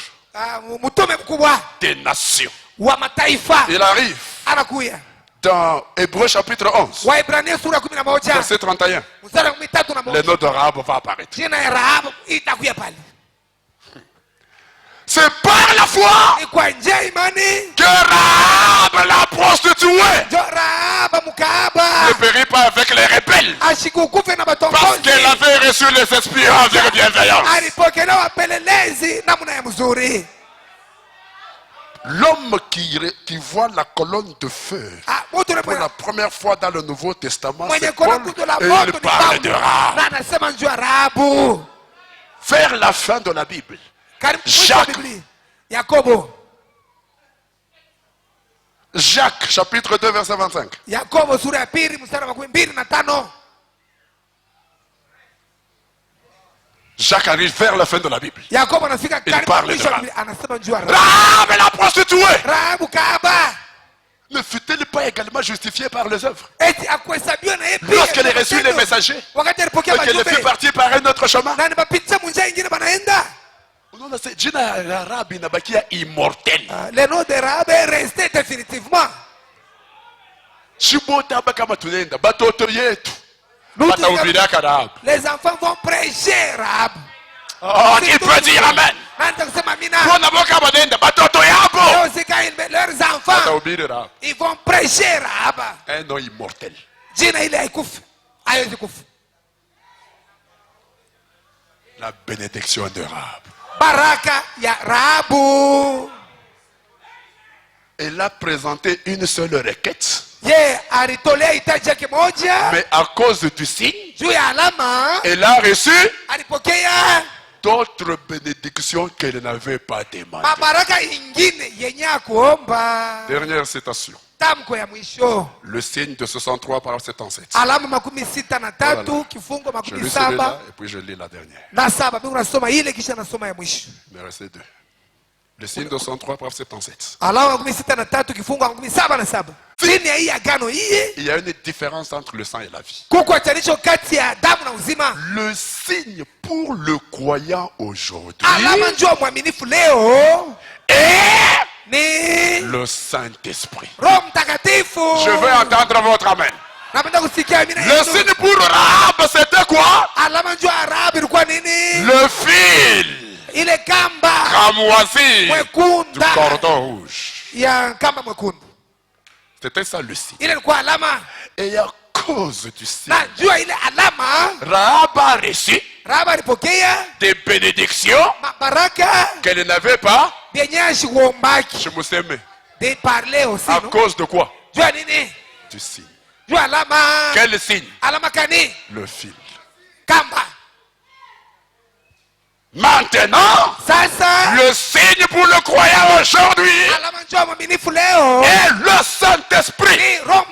des nations. Il arrive dans Hébreux chapitre 11, verset 31. Le nom de Rahab va apparaître. C'est par la foi que Rahab, la prostituée, ne périt pas avec les rebelles. Parce qu'elle avait reçu les espions avec bienveillance. L'homme qui voit la colonne de feu pour la première fois dans le Nouveau Testament, c'est Paul, et il parle de Rahab. Vers la fin de la Bible, Jacques chapitre 2 verset 25. Jacques arrive vers la fin de la Bible. Il parle de Rahab, la prostituée. Ne fut-elle pas également justifiée par les œuvres? Lorsqu'elle a reçu les messagers et qu'elle fait partie par un autre chemin. Immortel. Le nom de Rahab est resté définitivement. Les enfants vont prêcher Rahab. Oh, il peut dire Amen. Leurs enfants, ils vont prêcher Rahab. Un nom immortel. La bénédiction de Rahab. Baraka ya Rahabu. Elle a présenté une seule requête. Mais à cause du signe, elle a reçu d'autres bénédictions qu'elle n'avait pas demandées. Dernière citation. Le signe de 63 par 77. Voilà. Je lis celui-là et puis je lis la dernière. Mais restez deux. Le signe de 63 par 77. Il y a une différence entre le sang et la vie. Le signe pour le croyant aujourd'hui est le Saint-Esprit. Je veux entendre votre amen. Le signe pour Rahab, c'était quoi? Le fil cramoisi du cordon rouge. C'était ça le signe. Et à cause du signe, Rahab a reçu des bénédictions qu'elle n'avait pas. Je me suis aimé. À cause de quoi? Du signe. Quel signe? Le fil. Maintenant, le signe pour le croyant aujourd'hui est le Saint-Esprit. Non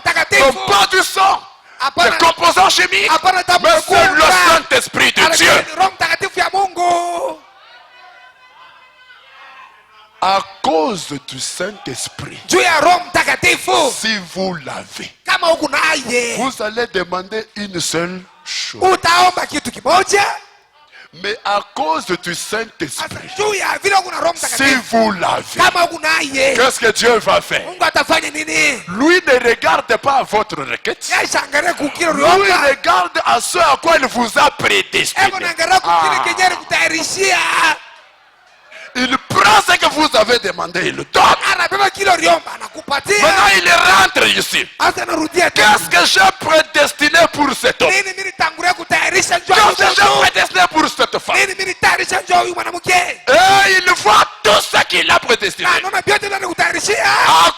pas du sang, des composants chimiques, mais c'est le Saint-Esprit de Dieu. À cause du Saint-Esprit, si vous l'avez, vous allez demander une seule chose. Mais à cause du Saint-Esprit, si vous l'avez, qu'est-ce que Dieu va faire? Lui ne regarde pas à votre requête. Lui regarde à ce à quoi il vous a prédestiné. Il prend ce que vous avez demandé, il le donne. Maintenant il rentre ici. Qu'est-ce que j'ai prédestiné pour cet homme? Qu'est-ce que j'ai prédestiné pour cette femme? Et il voit tout ce qu'il a prédestiné. À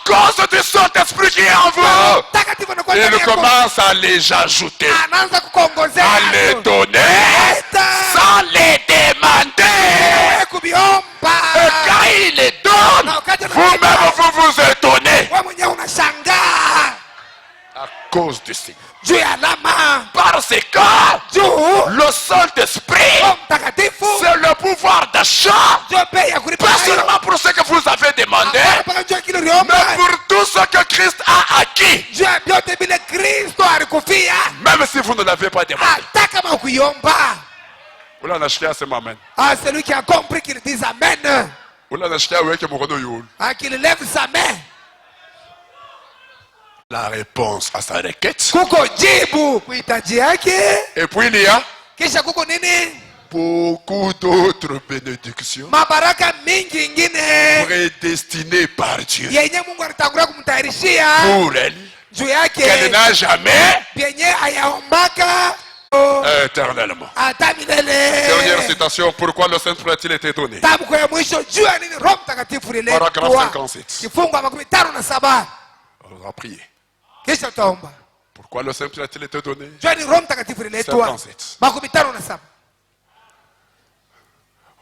cause du Saint-Esprit qui est en vous, il commence à les ajouter, à les donner, sans les demander. demandez. Et quand il les donne, vous-même vous vous étonnez. À cause du Seigneur. Parce que le Saint-Esprit, c'est le pouvoir d'achat. Pas seulement pour ce que vous avez demandé, mais pour tout ce que Christ a acquis. Même si vous ne l'avez pas demandé. Ah, celui qui a compris qu'il dise Amen. Qu'il lève sa main. La réponse à sa requête. Et puis il y a beaucoup d'autres bénédictions prédestinées par Dieu pour elle qu'elle n'a jamais éternellement. Dernière citation. Pourquoi le Saint-Esprit a-t-il été donné? Paragraphe 57. On va prier. Pourquoi le Saint-Esprit a-t-il été donné? 57.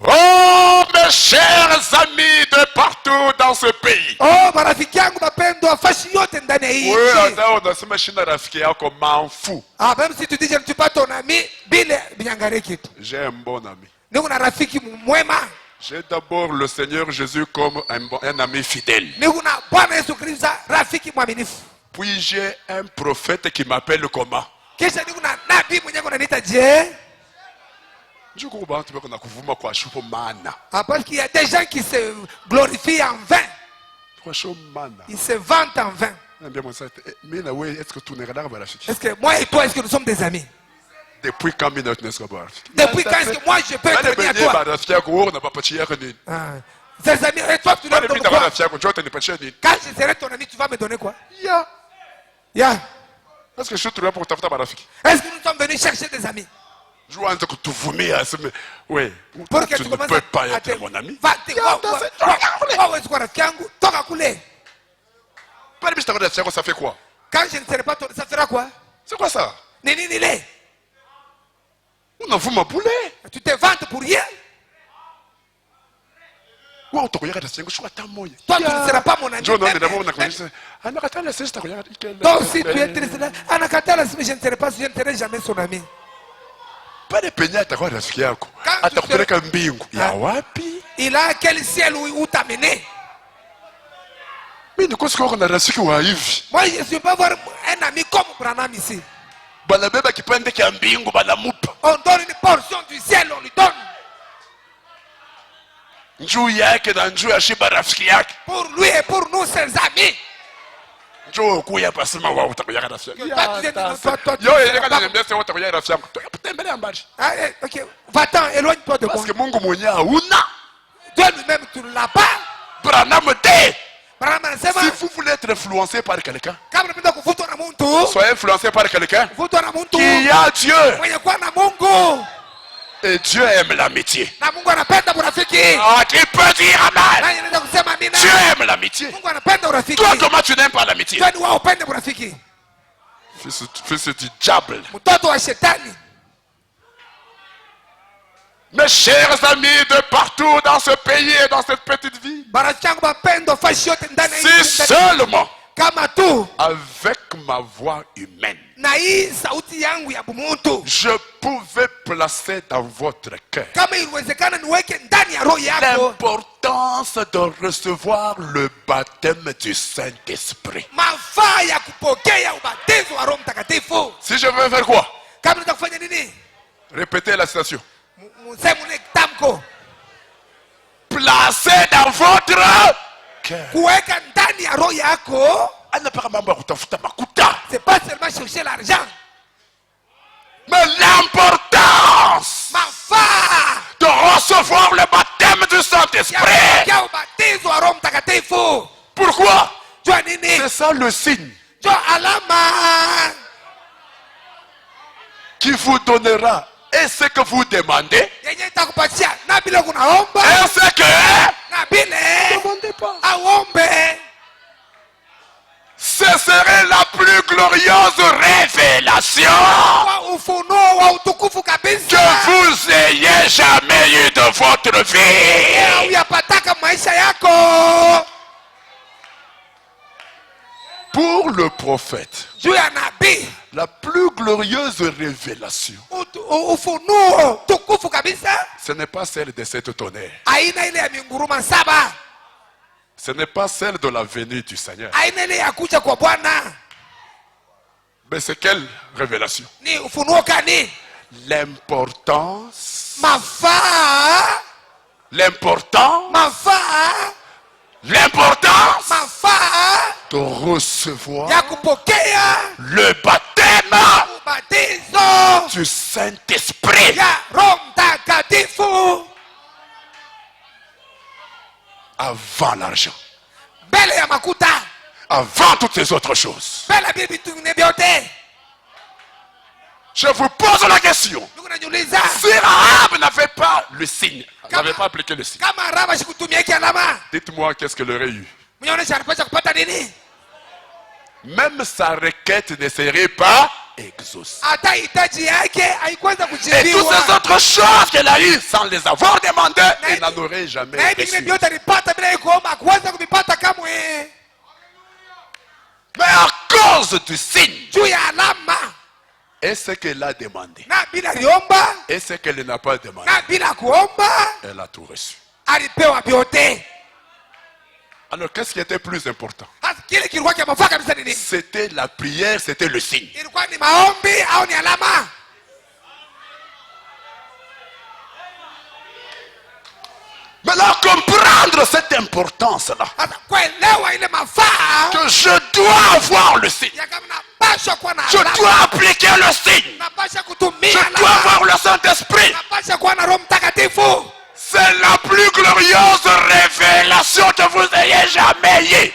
Oh mes chers amis de partout dans ce pays. Oh marafiki yangu mapendwa fashi yote ndani ya hii. Wewe hata unasema shina rafiki yako m'en. Ah, même si tu dis je ne suis pas ton ami, bile binyangare kitu. J'ai un bon ami. Niko na rafiki mwema. J'ai d'abord le Seigneur Jésus comme un ami fidèle. Niko na Bwana Yesu Kristo rafiki mwaminifu. Puis j'ai un prophète qui m'appelle comment? Kisha niko na nabii mwenye ananiita je? Ah, parce qu'il y a des gens qui se glorifient en vain. Ils se vantent en vain. Est-ce que moi et toi, est-ce que nous sommes des amis? Depuis quand Depuis quand est-ce que moi je peux être ami à toi? Ces amis, et toi tu leur donnes quoi? Quand je serai ton ami, tu vas me donner quoi? Est-ce que je suis là pour t'avoir ta fille? Est-ce que nous sommes venus chercher des amis? Oui, pour que tu ne peux pas être mon ami. Ça fait quoi? Quand je ne serai pas ton, ça fera quoi? C'est quoi ça? Nini. On a vu ma poulet. Tu te vantes pour rien. Toi, tu ne seras pas mon ami. Toi aussi, tu es triste. Je ne serai jamais son ami. Il a quel ciel où t'as mené? Moi, je ne suis pas voir un ami comme Branham ici. On donne une portion du ciel, on lui donne. Pour lui et pour nous, ses amis. Va-t'en, éloigne-toi de moi. Parce que mon Dieu lui-même, tu ne l'as pas. Si vous voulez être influencé par quelqu'un, soyez influencé par quelqu'un qui a Dieu. Et Dieu aime l'amitié. Ah, qui peut dire amen? Dieu aime l'amitié. Toi, comment tu n'aimes pas l'amitié? Fils du diable. Mes chers amis de partout dans ce pays et dans cette petite ville, si seulement avec ma voix humaine, je pouvais placer dans votre cœur l'importance de recevoir le baptême du Saint-Esprit. Si je veux faire quoi? Répétez la citation. Placez dans votre cœur. C'est pas seulement chercher l'argent, mais l'importance de recevoir le baptême du Saint-Esprit. Pourquoi? C'est ça le signe qui vous donnera. Et ce que vous demandez, est-ce que ne demandez pas. Ce serait la plus glorieuse révélation que vous ayez jamais eu de votre vie. Pour le prophète, la plus glorieuse révélation, ce n'est pas celle de cette tonnerre. Ce n'est pas celle de la venue du Seigneur. Mais c'est quelle révélation? L'importance. L'importance de recevoir le baptême du Saint-Esprit avant l'argent, avant toutes les autres choses. Je vous pose la question. Si Rahab n'avait pas le signe, n'avait pas appliqué le signe, dites-moi qu'est-ce qu'elle aurait eu? Même sa requête ne serait pas exaucée. Et toutes ces autres choses qu'elle a eues sans les avoir demandées, elle n'en aurait jamais reçu. Mais à cause du signe, et ce qu'elle a demandé, et ce qu'elle n'a pas demandé, elle a tout reçu. Alors qu'est-ce qui était plus important? C'était la prière, c'était le signe. Maintenant, comprendre cette importance-là, que je dois avoir le signe, je dois appliquer le signe, je dois avoir le Saint-Esprit, c'est la plus glorieuse révélation que vous ayez jamais eue.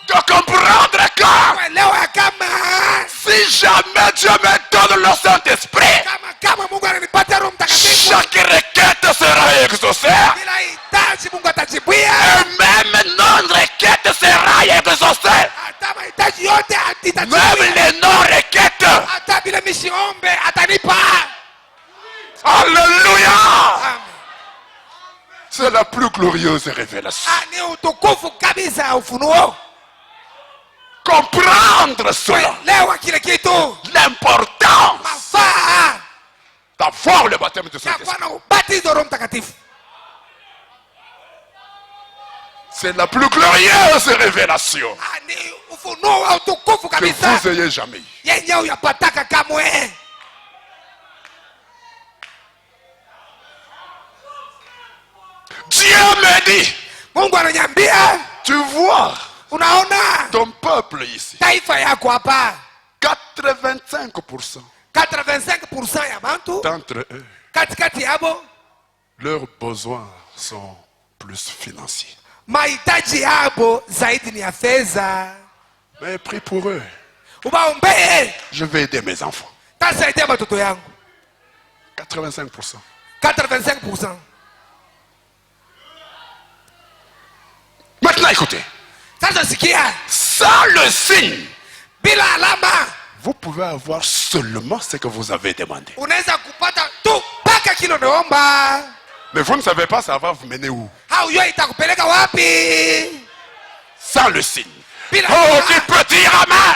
De comprendre que si jamais Dieu me donne le Saint-Esprit, chaque requête sera exaucée. Et même non-requête sera exaucée. Même les non-requêtes. Alléluia. C'est la plus glorieuse révélation. Comprendre cela. L'importance d'avoir le baptême de Saint-Esprit. C'est la plus glorieuse révélation que vous ayez jamais eue. Dieu me dit, tu vois ton peuple ici, 85% d'entre eux, leurs besoins sont plus financiers. Mais prie pour eux. Je vais aider mes enfants. 85%. Maintenant écoutez. Sans le signe, vous pouvez avoir seulement ce que vous avez demandé. Mais vous ne savez pas ça va vous mener où. Sans le signe. Oh, qui peut dire amen?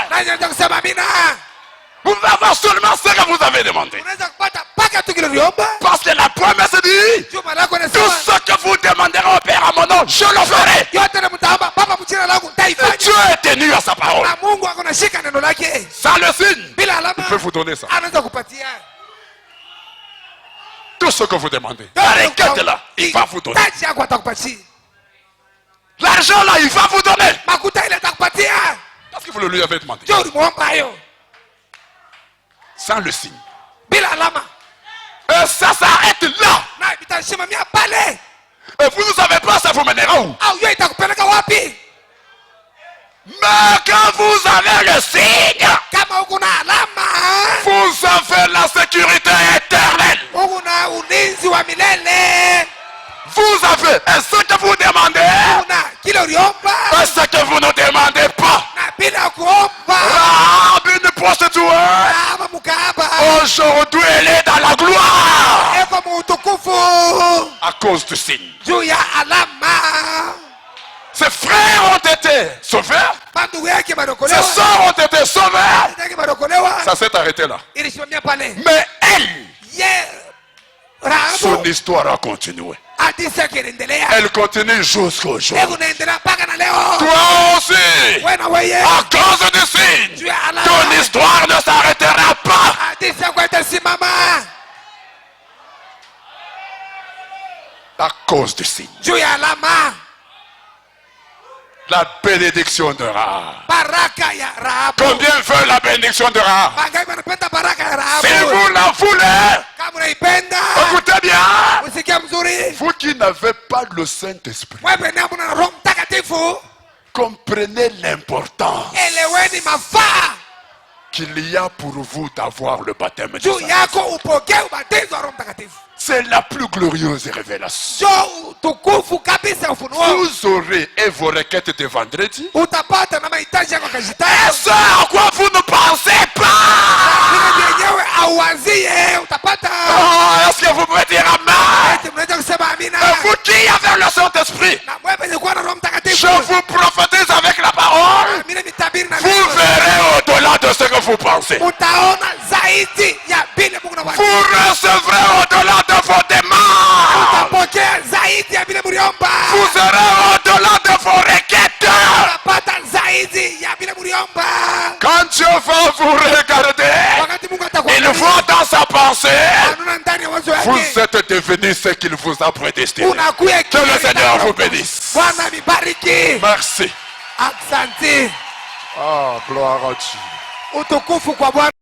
Vous pouvez avoir seulement ce que vous avez demandé. Parce que la promesse dit, tout ce que vous demanderez au Père à mon nom, je le ferai. Et Dieu est tenu à sa parole. Sans le signe, il peut vous donner ça. Tout ce que vous demandez. La requête là, il va vous donner. L'argent là, il va vous donner. Parce que vous le lui avez demandé. Sans le signe. Et ça s'arrête là. Et vous ne savez pas, ça vous mènera où? Mais quand vous avez le signe, vous avez la sécurité éternelle. Vous avez, et ce que vous demandez, et ce que vous ne demandez pas, Rahab, une prostituée, aujourd'hui elle est dans la gloire à cause du signe. Ses frères ont été sauvés, ses soeurs ont été sauvées. Ça s'est arrêté là. Mais elle, son histoire a continué. Elle continue jusqu'au jour. Toi aussi, à cause du signe, ton histoire ne s'arrêtera pas. À cause du signe. La bénédiction de Rahab. Combien veut la bénédiction de Rahab? Si vous la voulez, écoutez bien. Vous qui n'avez pas le Saint-Esprit, comprenez l'importance qu'il y a pour vous d'avoir le baptême du Saint-Esprit. C'est la plus glorieuse révélation. Vous aurez et vos requêtes de vendredi. Et ça à quoi vous ne pensez pas. Est-ce que vous pouvez dire amen? Et vous qui avez le Saint-Esprit, je vous prophétise avec la parole. Vous verrez au-delà de ce que vous pensez. Vous recevrez au-delà de vos demandes. Vous serez au-delà de vos requêtes. Quand Dieu va vous regarder, il voit dans sa pensée, vous êtes devenu ce qu'il vous a prédestiné. Que le Seigneur vous bénisse. Merci. Ah, gloire à Dieu.